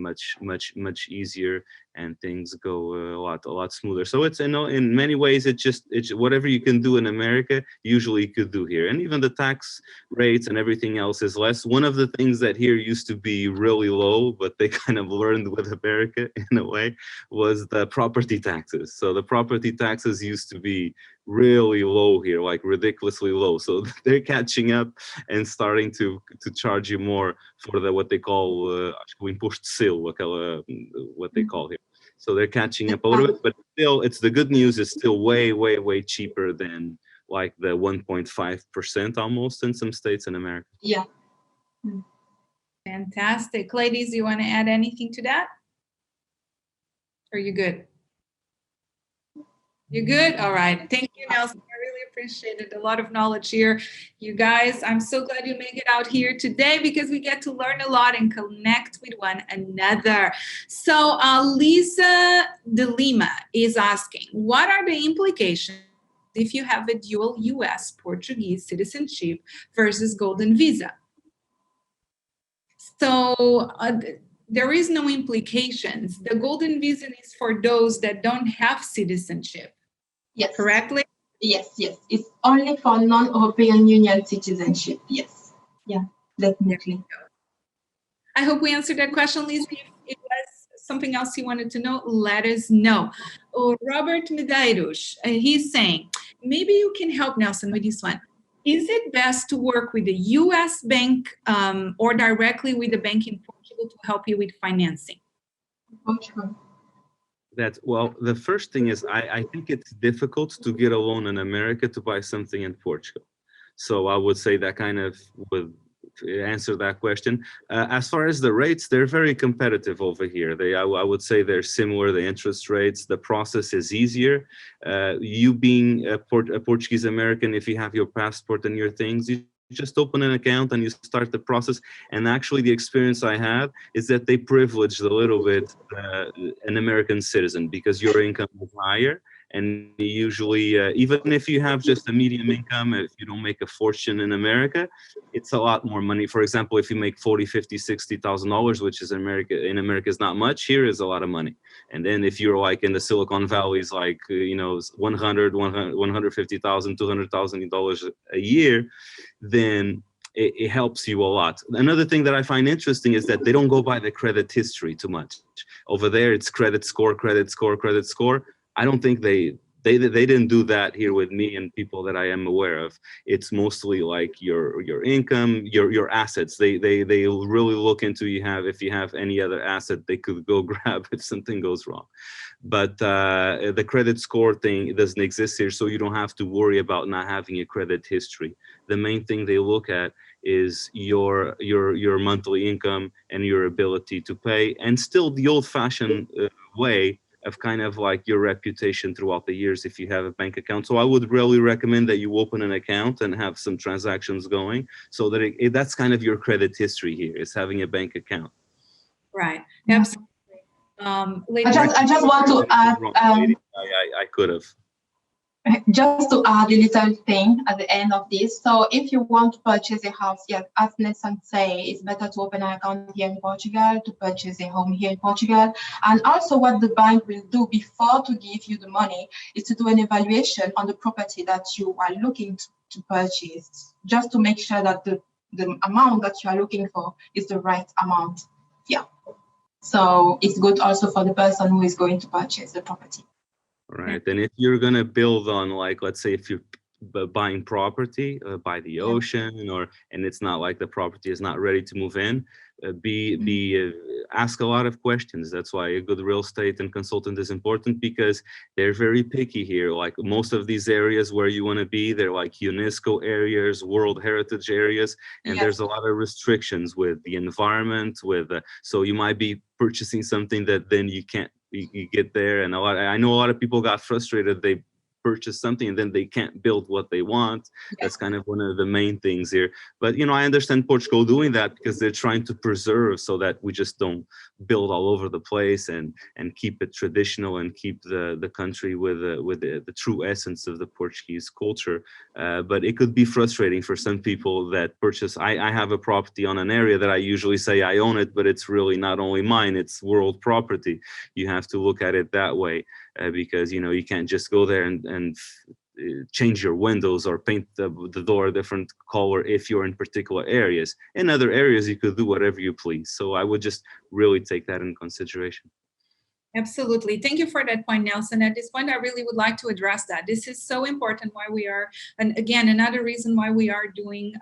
much easier, and things go a lot smoother. So it's, you know, in many ways it's whatever you can do in America, usually you could do here, and even the tax rates and everything else is less. One of the things that here used to be really low, but they kind of learned with America in a way, was the property taxes. So the property taxes used to be really low here, like ridiculously low. So they're catching up and starting to charge you more for the what they call imposto de selo, what they call here. So they're catching up a little bit, but still, it's the good news is still way cheaper than like the 1.5% almost in some states in America. Yeah. Fantastic. Ladies, you want to add anything to that? Are you good? You good? All right. Thank you, Nelson. I really appreciate it. A lot of knowledge here. You guys, I'm so glad you make it out here today because we get to learn a lot and connect with one another. So Lisa de Lima is asking, what are the implications if you have a dual US Portuguese citizenship versus golden visa? So there is no implications. The golden visa is for those that don't have citizenship. Yes. Correctly? Yes. It's only for non-European Union citizenship. Yes. Yeah, definitely. I hope we answered that question, Lisa. If it was something else you wanted to know, let us know. Robert Medeiros, he's saying, maybe you can help Nelson with this one. Is it best to work with a US bank or directly with a bank in Portugal to help you with financing? Portugal. Well, the first thing is I think it's difficult to get a loan in America to buy something in Portugal. So I would say that kind of would answer that question. As far as the rates, they're very competitive over here. I would say they're similar, the interest rates, the process is easier. You being a Portuguese American, if you have your passport and your things, you just open an account and you start the process. And actually the experience I have is that they privileged a little bit an American citizen because your income is higher. And usually, even if you have just a medium income, if you don't make a fortune in America, it's a lot more money. For example, if you make $40,000, $50,000, $60,000, which is in America is not much, here is a lot of money. And then if you're like in the Silicon Valleys, like, you know, $150,000, $200,000 a year, then it helps you a lot. Another thing that I find interesting is that they don't go by the credit history too much. Over there, it's credit score, credit score, credit score. I don't think they didn't do that here with me and people that I am aware of. It's mostly like your income, your assets. They really look into if you have any other asset they could go grab if something goes wrong. But the credit score thing, it doesn't exist here, so you don't have to worry about not having a credit history. The main thing they look at is your monthly income and your ability to pay, and still the old-fashioned way of kind of like your reputation throughout the years if you have a bank account. So I would really recommend that you open an account and have some transactions going, so that that's kind of your credit history here, is having a bank account. Right. Absolutely. I just want to add. I could have. Just to add a little thing at the end of this. So if you want to purchase a house, yes, as Nelson say, it's better to open an account here in Portugal, to purchase a home here in Portugal. And also what the bank will do before to give you the money is to do an evaluation on the property that you are looking to purchase, just to make sure that the amount that you are looking for is the right amount. Yeah. So it's good also for the person who is going to purchase the property. Right. And if you're going to build on, like, let's say if you're buying property by the ocean, and it's not like the property is not ready to move in. Ask a lot of questions. That's why a good real estate and consultant is important, because they're very picky here. Like most of these areas where you want to be, they're like UNESCO areas, World Heritage areas, and there's a lot of restrictions with the environment. So you might be purchasing something that then you can't. You get there, and I know a lot of people got frustrated. They purchase something and then they can't build what they want. That's kind of one of the main things here. But I understand Portugal doing that because they're trying to preserve so that we just don't build all over the place, and keep it traditional, and keep the country with the true essence of the Portuguese culture. But it could be frustrating for some people that purchase. I have a property on an area that I usually say I own it, but it's really not only mine, it's world property. You have to look at it that way. Because you can't just go there and change your windows or paint the door a different color if you're in particular areas. In other areas, you could do whatever you please. So I would just really take that in consideration. Absolutely. Thank you for that point, Nelson. At this point, I really would like to address that. This is so important why we are, and again, another reason why we are doing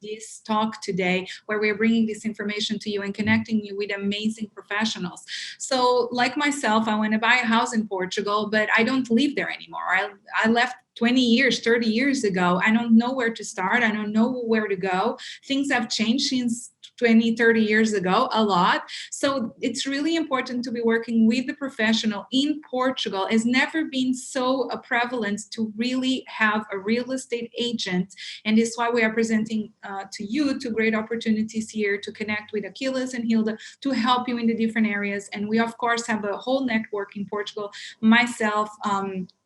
this talk today, where we're bringing this information to you and connecting you with amazing professionals. So like myself, I want to buy a house in Portugal, but I don't live there anymore. I left 20 years, 30 years ago. I don't know where to start. I don't know where to go. Things have changed since 20, 30 years ago, a lot. So it's really important to be working with the professional in Portugal. It's never been so prevalent to really have a real estate agent. And this is why we are presenting to you two great opportunities here to connect with Achille and Hilda to help you in the different areas. And we, of course, have a whole network in Portugal. Myself,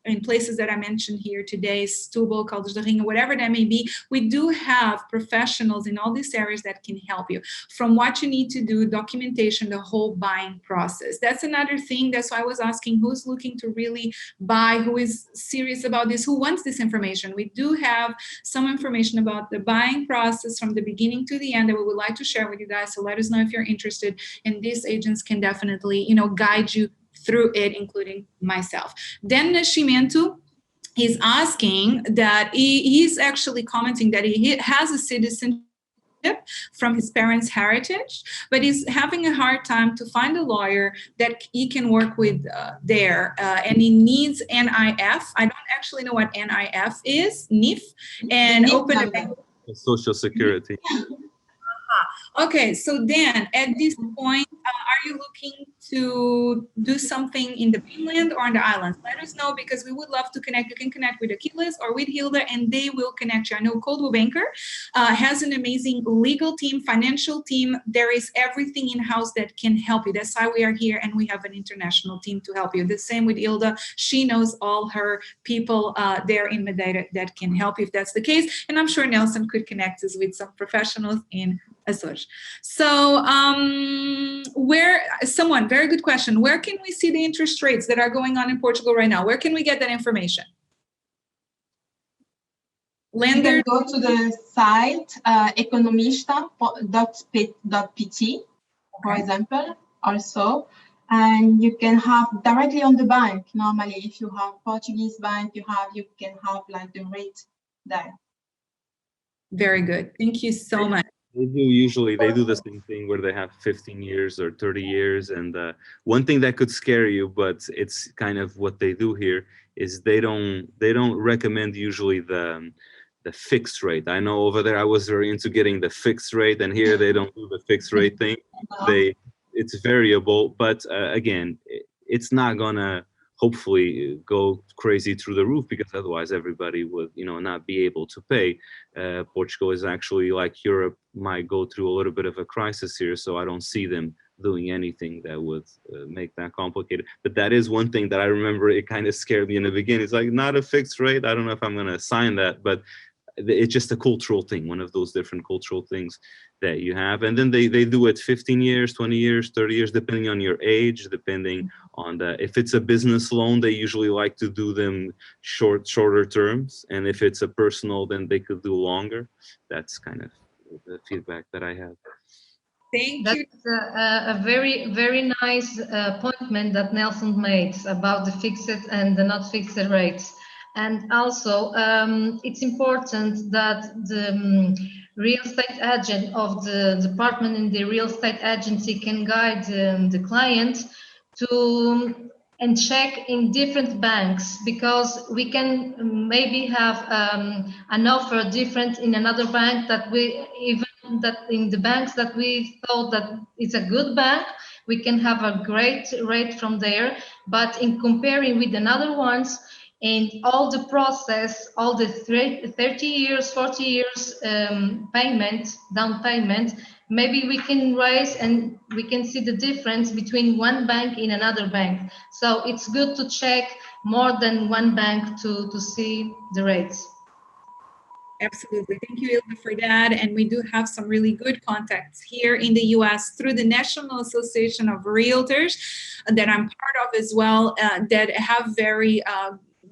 in places that I mentioned here today, Setúbal, Caldas da Rainha, whatever that may be, we do have professionals in all these areas that can help you. From what you need to do, documentation, the whole buying process. That's another thing. That's why I was asking who's looking to really buy, who is serious about this, who wants this information. We do have some information about the buying process from the beginning to the end that we would like to share with you guys. So let us know if you're interested. And these agents can definitely, guide you through it, including myself. Then Nascimento is asking that he's actually commenting that he has a citizenship from his parents' heritage, but he's having a hard time to find a lawyer that he can work with there, and he needs NIF. I don't actually know what NIF is, NIF, and open a bank. Social Security. Okay, so then at this point, are you looking to do something in the mainland or on the islands? Let us know, because we would love to connect. You can connect with Achille or with Hilda, and they will connect you. I know Coldwell Banker has an amazing legal team, financial team. There is everything in-house that can help you. That's why we are here, and we have an international team to help you. The same with Hilda. She knows all her people there in Madeira that can help you if that's the case. And I'm sure Nelson could connect us with some professionals in Azores. So very good question. Where can we see the interest rates that are going on in Portugal right now? Where can we get that information? Lender. You can go to the site economista.pt, for example, also, and you can have directly on the bank. Normally, if you have Portuguese bank, you can have like the rate there. Very good. Thank you so much. They do the same thing where they have 15 years or 30 years. And one thing that could scare you, but it's kind of what they do here, is they don't recommend usually the fixed rate. I know over there I was very into getting the fixed rate, and here they don't do the fixed rate thing. It's variable, but again, it's not gonna hopefully go crazy through the roof, because otherwise everybody would not be able to pay. Portugal is actually, like Europe, might go through a little bit of a crisis here, so I don't see them doing anything that would make that complicated. But that is one thing that I remember, it kind of scared me in the beginning. It's like, not a fixed rate, I don't know if I'm going to sign that, but it's just a cultural thing, one of those different cultural things that you have. And then they do it 15 years, 20 years, 30 years, depending on your age, depending on if it's a business loan, they usually like to do them shorter terms. And if it's a personal, then they could do longer. That's kind of the feedback that I have. Thank you. That's a very, very nice appointment that Nelson made about the fixed and the not fixed rates. And also, it's important that the real estate agent of the department in the real estate agency can guide the client to and check in different banks, because we can maybe have an offer different in another bank that in the banks that we thought that it's a good bank, we can have a great rate from there. But in comparing with another ones, and all the process, all the 30 years, 40 years payment, down payment, maybe we can raise and we can see the difference between one bank and another bank. So it's good to check more than one bank to see the rates. Absolutely. Thank you, Hilda, for that. And we do have some really good contacts here in the US through the National Association of Realtors that I'm part of as well, that have very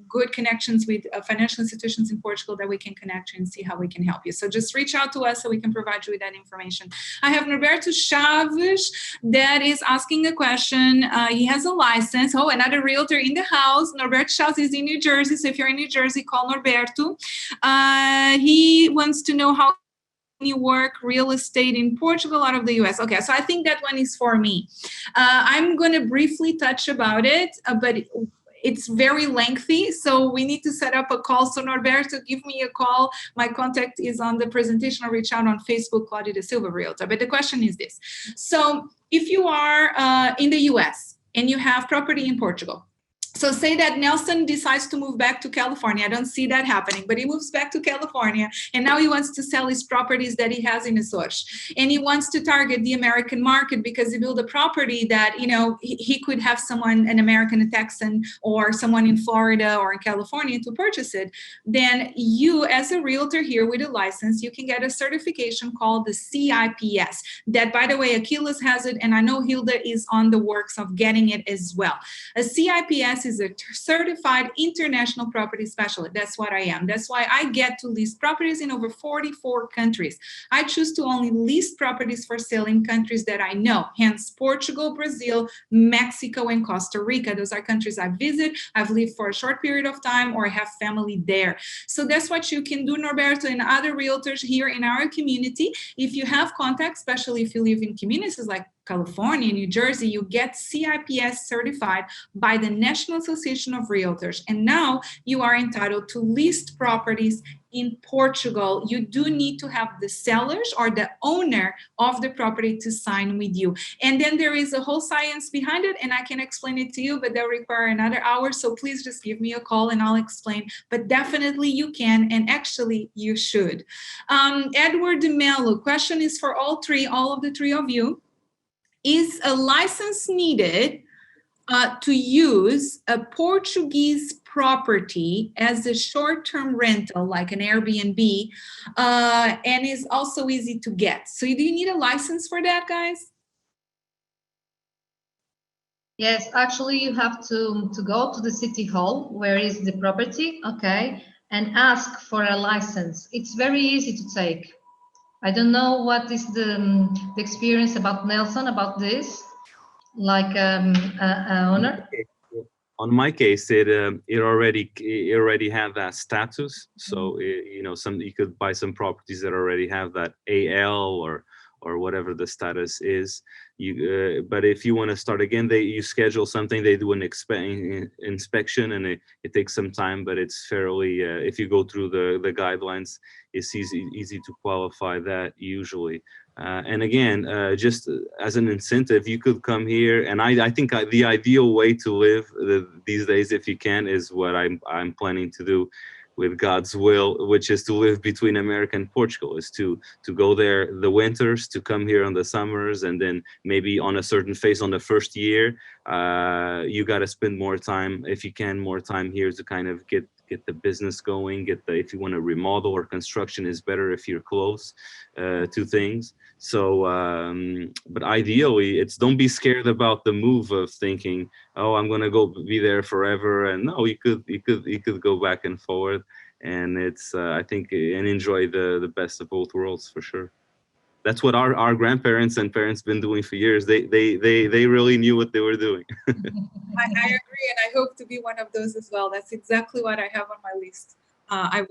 good connections with financial institutions in Portugal that we can connect you and see how we can help you. So just reach out to us so we can provide you with that information. I have Norberto Chaves that is asking a question. He has a license. Oh, another realtor in the house. Norberto Chaves is in New Jersey. So if you're in New Jersey, call Norberto. He wants to know how you work real estate in Portugal out of the US. Okay, so I think that one is for me. I'm going to briefly touch about it, but it's very lengthy, so we need to set up a call. So Norberto, give me a call. My contact is on the presentation, or reach out on Facebook, Claudia de Silva Realtor. But the question is this. So if you are in the US and you have property in Portugal, so say that Nelson decides to move back to California. I don't see that happening, but he moves back to California, and now he wants to sell his properties that he has in Azores. And he wants to target the American market because he built a property that, you know, he could have someone, an American, a Texan, or someone in Florida or in California to purchase it. Then you, as a realtor here with a license, you can get a certification called the CIPS. That, by the way, Achille has it, and I know Hilda is on the works of getting it as well. A CIPS is a certified international property specialist. That's what I am. That's why I get to list properties in over 44 countries. I choose to only list properties for sale in countries that I know, hence Portugal, Brazil, Mexico, and Costa Rica. Those are countries I visit, I've lived for a short period of time, or I have family there. So that's what you can do, Norberto, and other realtors here in our community. If you have contacts, especially if you live in communities like California, New Jersey, you get CIPS certified by the National Association of Realtors. And now you are entitled to list properties in Portugal. You do need to have the sellers or the owner of the property to sign with you. And then there is a whole science behind it, and I can explain it to you, but that require another hour. So please just give me a call and I'll explain. But definitely you can, and actually you should. Edward de Mello, question is for all of the three of you. Is a license needed to use a Portuguese property as a short-term rental, like an Airbnb, and is also easy to get? So do you need a license for that, guys? Yes, actually you have to go to the city hall, where is the property, okay, and ask for a license. It's very easy to take. I don't know what is the experience about Nelson about this, like owner. On my case, it already had that status. So you know, you could buy some properties that already have that AL or whatever the status is. But if you want to start again, you schedule something. They do an inspection, and it takes some time. But it's fairly, if you go through the guidelines, it's easy to qualify that usually. And again, just as an incentive, you could come here. And I think the ideal way to live these days, if you can, is what I'm planning to do with God's will, which is to live between America and Portugal, is to go there the winters, to come here on the summers, and then maybe on a certain phase on the first year, you got to spend more time, if you can, more time here to kind of get the business going, if you want to remodel or construction is better if you're close to things. So, but ideally, don't be scared about the move of thinking, oh, I'm going to go be there forever. And no, you could go back and forward, and it's, I think, and enjoy the best of both worlds for sure. That's what our grandparents and parents been doing for years. They really knew what they were doing. I agree, and I hope to be one of those as well. That's exactly what I have on my list. I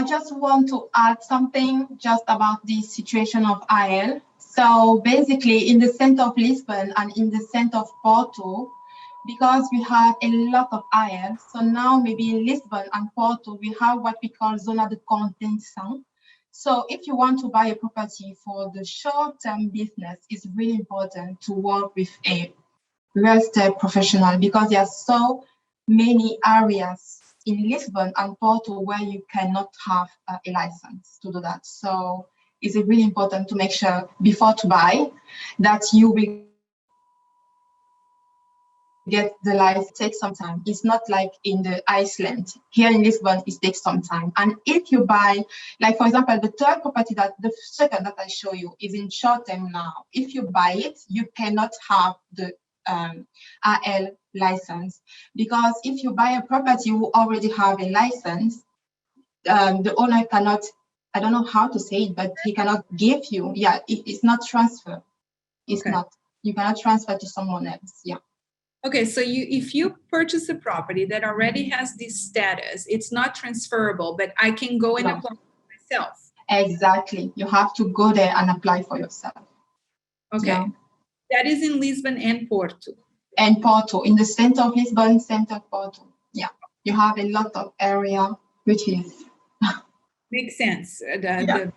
just want to add something just about the situation of IL. So basically, in the center of Lisbon and in the center of Porto, because we have a lot of IL, so now maybe in Lisbon and Porto, we have what we call zona de contenção. So if you want to buy a property for the short-term business, it's really important to work with a real estate professional, because there are so many areas in Lisbon and Porto where you cannot have a license to do that. So it's really important to make sure before to buy that you will get the license. It takes some time. It's not like in the Iceland. Here in Lisbon, it takes some time. And if you buy, like for example, the second that I show you is in short term now. If you buy it, you cannot have the AL license, because if you buy a property you already have a license, the owner cannot, I don't know how to say it, but he cannot give you, it's not transfer. It's not, you cannot transfer to someone else. Okay, so if you purchase a property that already has this status, it's not transferable, but I can go and apply for myself. Exactly, you have to go there and apply for yourself. Okay, that is in Lisbon and Porto. And Porto, in the center of Lisbon, center of Porto. Yeah, you have a lot of area, which is makes sense. The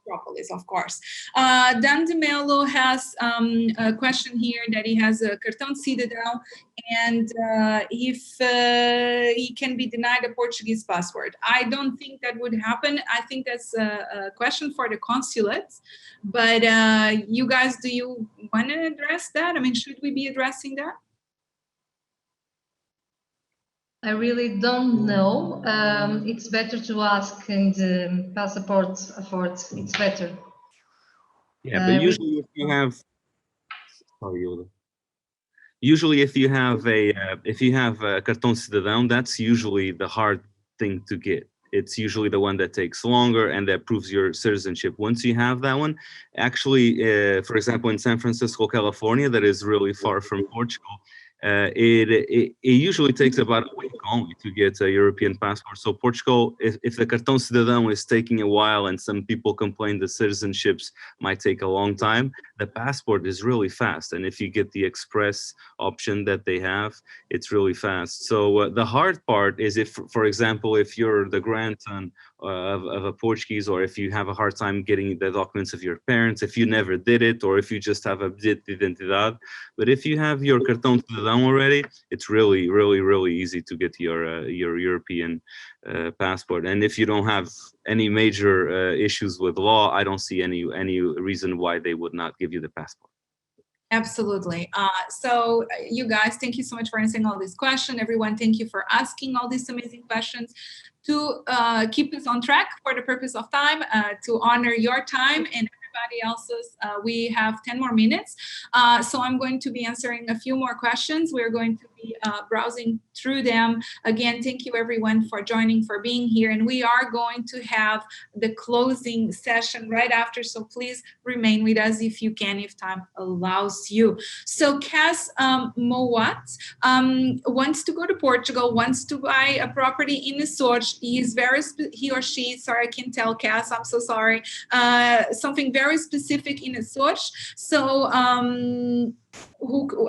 Metropolis, of course. Dan de Mello has a question here that he has a cartão de cidadão, and if he can be denied a Portuguese passport. I don't think that would happen. I think that's a question for the consulates. But you guys, do you want to address that? I mean, should we be addressing that? I really don't know. It's better to ask in the passport effort. It's better. Yeah, but usually if you have, sorry, Hilda. Usually if you have a cartão cidadão, that's usually the hard thing to get. It's usually the one that takes longer and that proves your citizenship. Once you have that one, actually, for example, in San Francisco, California, that is really far from Portugal, it usually takes about a week only to get a European passport. So Portugal, if the cartão cidadão is taking a while and some people complain the citizenships might take a long time, the passport is really fast. And if you get the express option that they have, it's really fast. So the hard part is if, for example, if you're the grandson of a Portuguese, or if you have a hard time getting the documents of your parents, if you never did it, or if you just have a bilhete de identidade. But if you have your cartão cidadão already, it's really, really, really easy to get your European passport. And if you don't have any major issues with law, I don't see any reason why they would not give you the passport. Absolutely. So you guys, thank you so much for answering all these questions. Everyone, thank you for asking all these amazing questions. To keep us on track for the purpose of time, to honor your time and everybody else's, we have 10 more minutes. So I'm going to be answering a few more questions. We're going to be browsing through them. Again, thank you everyone for joining, for being here. And we are going to have the closing session right after. So please remain with us if you can, if time allows you. So Cass Mowat wants to go to Portugal, wants to buy a property in Azores. He or she, sorry, I can't tell, Cass, I'm so sorry. Something very specific in Azores. So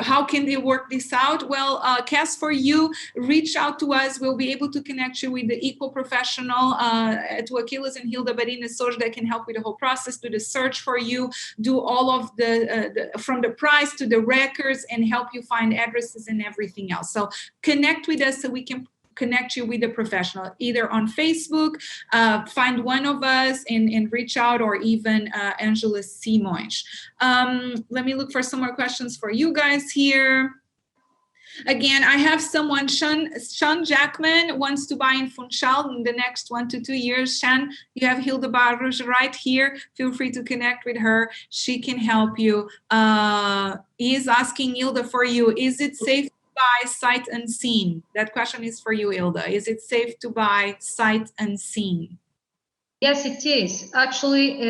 how can they work this out? Well, Cass, for you, reach out to us. We'll be able to connect you with the equal professional, to Achille and Hilda, but in Azores that can help with the whole process, do the search for you, do all of the from the price to the records, and help you find addresses and everything else. So connect with us so we can connect you with a professional, either on Facebook, find one of us and reach out, or even Angela Simões. Let me look for some more questions for you guys here. Again, I have someone, Sean Jackman wants to buy in Funchal in the next 1 to 2 years. Sean, you have Hilda Barros right here. Feel free to connect with her. She can help you. He is asking Hilda for you, is it safe to buy sight unseen? That question is for you, Hilda. Is it safe to buy sight unseen? Yes, it is. Actually,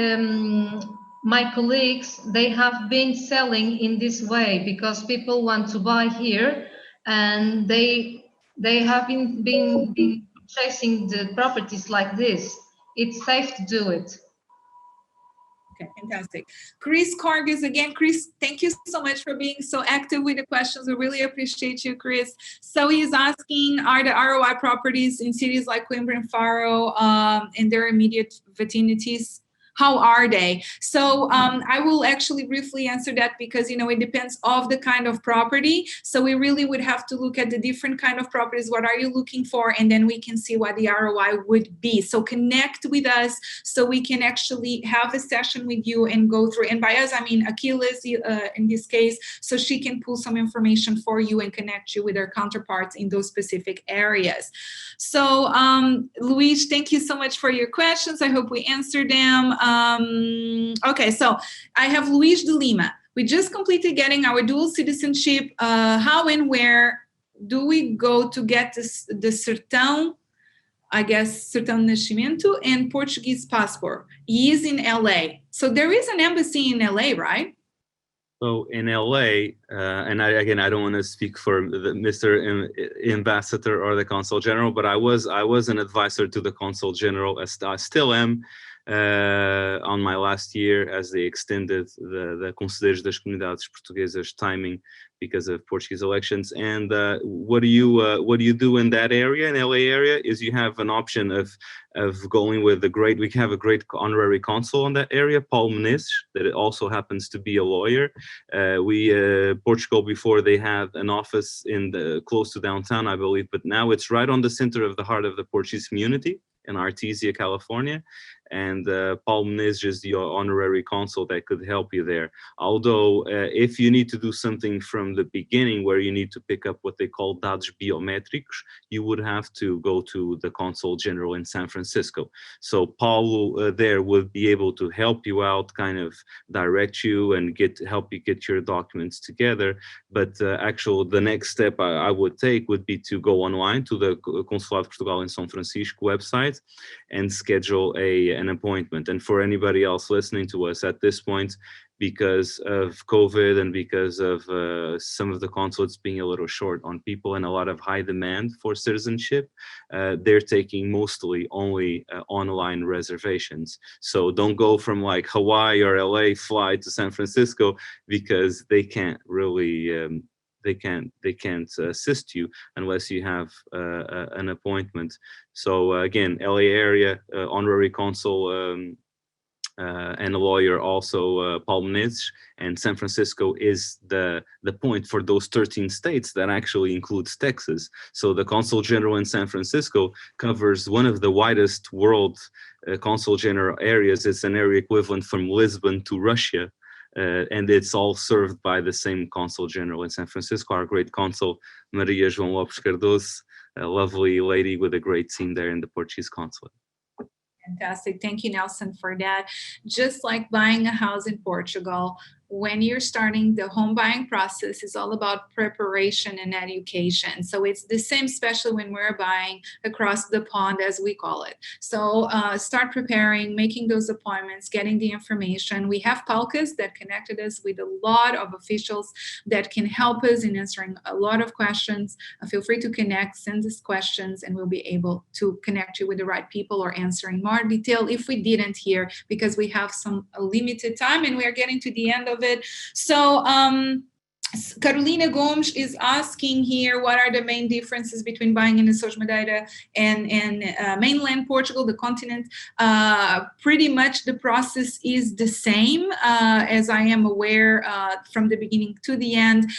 my colleagues, they have been selling in this way because people want to buy here, and they have been purchasing the properties like this. It's safe to do it. Okay, fantastic. Chris Cargis again. Chris, thank you so much for being so active with the questions. We really appreciate you, Chris. So he's asking, are the ROI properties in cities like Coimbra and Faro and their immediate vicinities, how are they? So I will actually briefly answer that because, it depends of the kind of property. So we really would have to look at the different kind of properties. What are you looking for? And then we can see what the ROI would be. So connect with us so we can actually have a session with you and go through. And by us, I mean Achille in this case, so she can pull some information for you and connect you with our counterparts in those specific areas. So Luis, thank you so much for your questions. I hope we answered them. Okay, so I have Luis de Lima. We just completed getting our dual citizenship. How and where do we go to get the certão, I guess, certão de nascimento and Portuguese passport? He is in LA. So there is an embassy in LA, right? So in LA, and I don't want to speak for Mr. Ambassador or the Consul General, but I was an advisor to the Consul General, I still am, on my last year as they extended the Conselheiros das Comunidades Portuguesas timing because of Portuguese elections. And what do you do in that area, in LA area, is you have an option of going with we have a great honorary consul in that area, Paul Menezes, that it also happens to be a lawyer. Portugal, before they had an office close to downtown, I believe, but now it's right on the center of the heart of the Portuguese community in Artesia, California. And Paul Menezes is the honorary consul that could help you there. Although if you need to do something from the beginning where you need to pick up what they call dados biométricos, you would have to go to the Consul General in San Francisco. So Paul there would be able to help you out, kind of direct you and help you get your documents together. But the next step I would take would be to go online to the Consulado de Portugal in São Francisco website and schedule an appointment. And for anybody else listening to us at this point, because of COVID and because of some of the consulates being a little short on people and a lot of high demand for citizenship, they're taking mostly only online reservations. So don't go from like Hawaii or LA, fly to San Francisco, because they can't really they can't assist you unless you have an appointment. So again, LA area, honorary consul and a lawyer, also Paul Menezes, and San Francisco is the point for those 13 states that actually includes Texas. So the Consul General in San Francisco covers one of the widest world Consul General areas. It's an area equivalent from Lisbon to Russia. And it's all served by the same Consul General in San Francisco, our great consul, Maria João Lopes Cardoso, a lovely lady with a great team there in the Portuguese consulate. Fantastic. Thank you, Nelson, for that. Just like buying a house in Portugal, when you're starting the home buying process, is all about preparation and education. So it's the same, especially when we're buying across the pond, as we call it. So start preparing, making those appointments, getting the information. We have Palcas that connected us with a lot of officials that can help us in answering a lot of questions. Feel free to connect, send us questions, and we'll be able to connect you with the right people or answering more detail if we didn't hear, because we have some limited time and we are getting to the end of it. So Carolina Gomes is asking here, what are the main differences between buying in Azores, Madeira and mainland Portugal, the continent? Pretty much the process is the same, as I am aware, from the beginning to the end.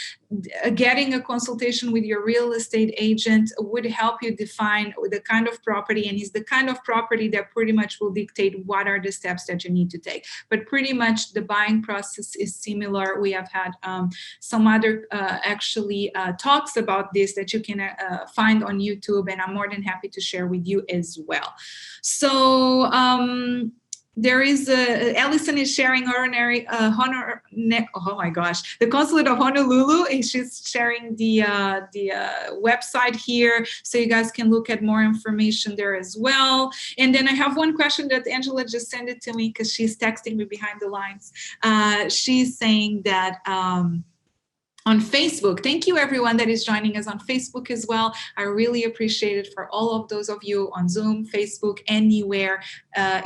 Getting a consultation with your real estate agent would help you define the kind of property, and is the kind of property that pretty much will dictate what are the steps that you need to take. But pretty much the buying process is similar. We have had some other talks about this that you can find on YouTube, and I'm more than happy to share with you as well. So there is Alison is sharing oh my gosh, the Consulate of Honolulu, and she's sharing the website here, so you guys can look at more information there as well. And then I have one question that Angela just sent it to me because she's texting me behind the lines. She's saying that on Facebook. Thank you everyone that is joining us on Facebook as well. I really appreciate it for all of those of you on Zoom, Facebook, anywhere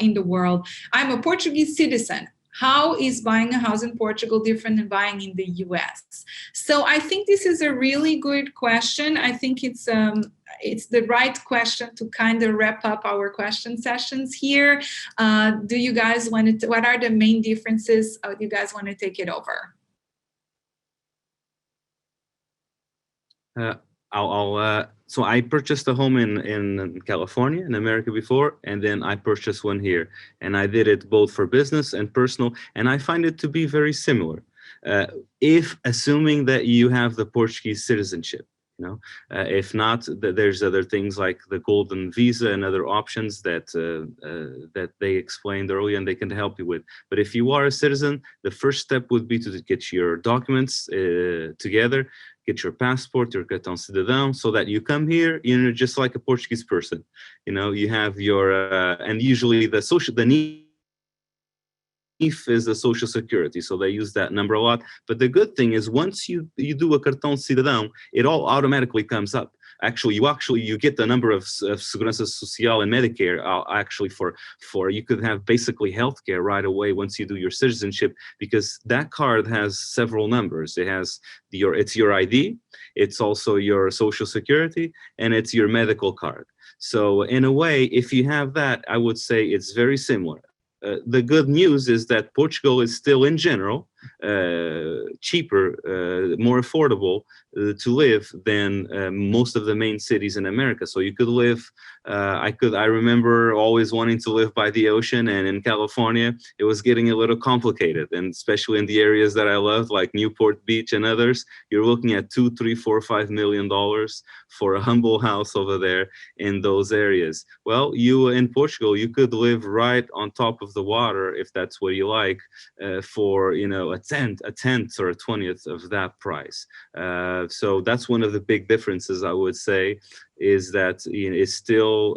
in the world. I'm a Portuguese citizen. How is buying a house in Portugal different than buying in the US? So I think this is a really good question. I think it's the right question to kind of wrap up our question sessions here. Do you guys want to, what are the main differences? Do you guys want to take it over? So I purchased a home in California, in America before, and then I purchased one here. And I did it both for business and personal, and I find it to be very similar. If assuming that you have the Portuguese citizenship, you know, if not, there's other things like the golden visa and other options that that they explained earlier and they can help you with. But if you are a citizen, the first step would be to get your documents together, get your passport, your cartão cidadão, so that you come here, you know, just like a Portuguese person. You know, you have your, and usually the NIF is the social security, so they use that number a lot. But the good thing is once you do a cartão cidadão, it all automatically comes up. Actually, you get the number of Segurança Social and Medicare actually for you could have basically healthcare right away once you do your citizenship, because that card has several numbers. It has it's your ID, it's also your social security, and it's your medical card. So in a way, if you have that, I would say it's very similar. The good news is that Portugal is still, in general, cheaper, more affordable to live than most of the main cities in America. So you could live, I remember always wanting to live by the ocean, and in California, it was getting a little complicated. And especially in the areas that I love, like Newport Beach and others, you're looking at $2, $3, $4, $5 million for a humble house over there in those areas. Well, you in Portugal, you could live right on top of the water, if that's what you like, for, you know, a tenth or a 20th of that price. So that's one of the big differences, I would say, is that, you know, it's still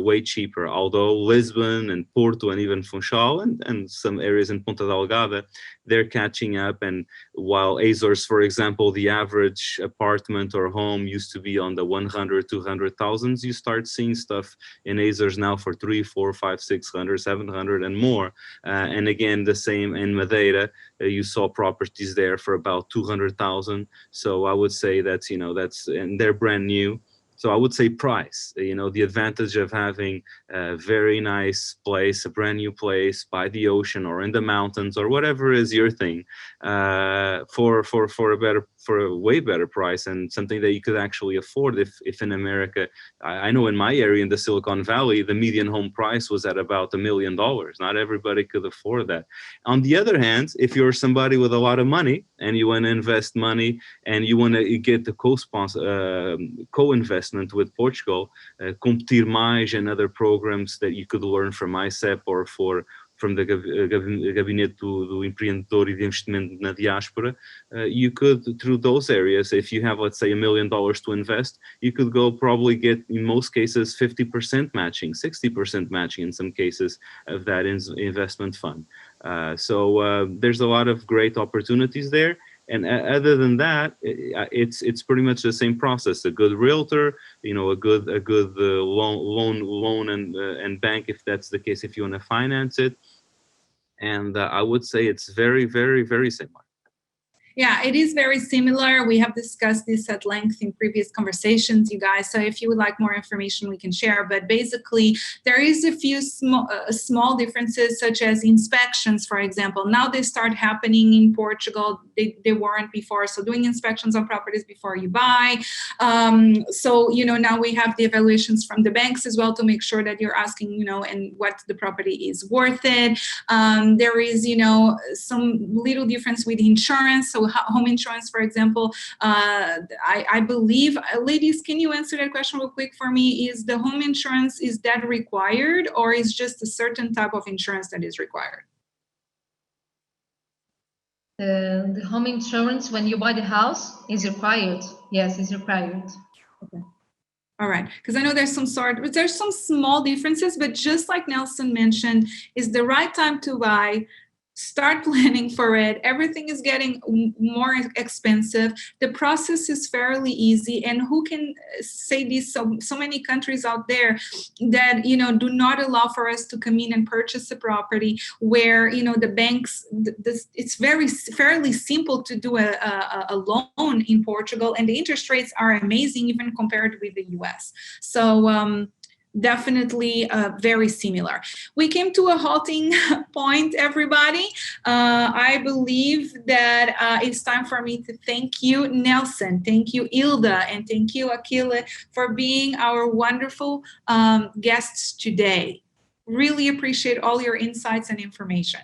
way cheaper. Although Lisbon and Porto and even Funchal and some areas in Ponta Delgada, they're catching up. And while Azores, for example, the average apartment or home used to be on the 100, 200,000s, you start seeing stuff in Azores now for 3, 4, 5, 600, 700 and more. And again, the same in Madeira, you saw properties there for about 200,000. So I would say that's, you know, and they're brand new. So I would say price, you know, the advantage of having a very nice place, a brand new place by the ocean or in the mountains or whatever is your thing, for a way better price, and something that you could actually afford. If in America, I know in my area in the Silicon Valley, the median home price was at about $1 million. Not everybody could afford that. On the other hand, if you're somebody with a lot of money and you want to invest money and you want to get the co-investment with Portugal, Competir Mais and other programs that you could learn from AICEP or from the Gabinete do Empreendedor e de Investimento na Diáspora, you could, through those areas, if you have, let's say, $1 million to invest, you could go probably get, in most cases, 50% matching, 60% matching in some cases of that investment fund. So there's a lot of great opportunities there. And other than that, it's pretty much the same process. A good realtor, you know, a good loan and bank, if that's the case, if you want to finance it. And I would say it's very, very, very similar. Yeah, it is very similar. We have discussed this at length in previous conversations, you guys. So if you would like more information, we can share. But basically, there is a few small differences, such as inspections, for example. Now they start happening in Portugal. They weren't before. So doing inspections on properties before you buy. So, you know, now we have the evaluations from the banks as well to make sure that you're asking, you know, and what the property is worth it. There is, you know, some little difference with insurance. So So home insurance, for example, I believe, ladies, can you answer that question real quick for me? Is the home insurance, is that required, or is just a certain type of insurance that is required? The home insurance when you buy the house is required. Yes, it's required. Okay. All right, because I know there's some small differences, but just like Nelson mentioned, is the right time to buy. Start planning for it. Everything is getting more expensive. The process is fairly easy, and who can say this? So many countries out there that do not allow for us to come in and purchase a property where the banks. It's fairly simple to do a loan in Portugal, and the interest rates are amazing even compared with the US. So. Definitely very similar. We came to a halting point, everybody. I believe that it's time for me to thank you, Nelson, thank you, Hilda, and thank you, Achille, for being our wonderful guests today. Really appreciate all your insights and information.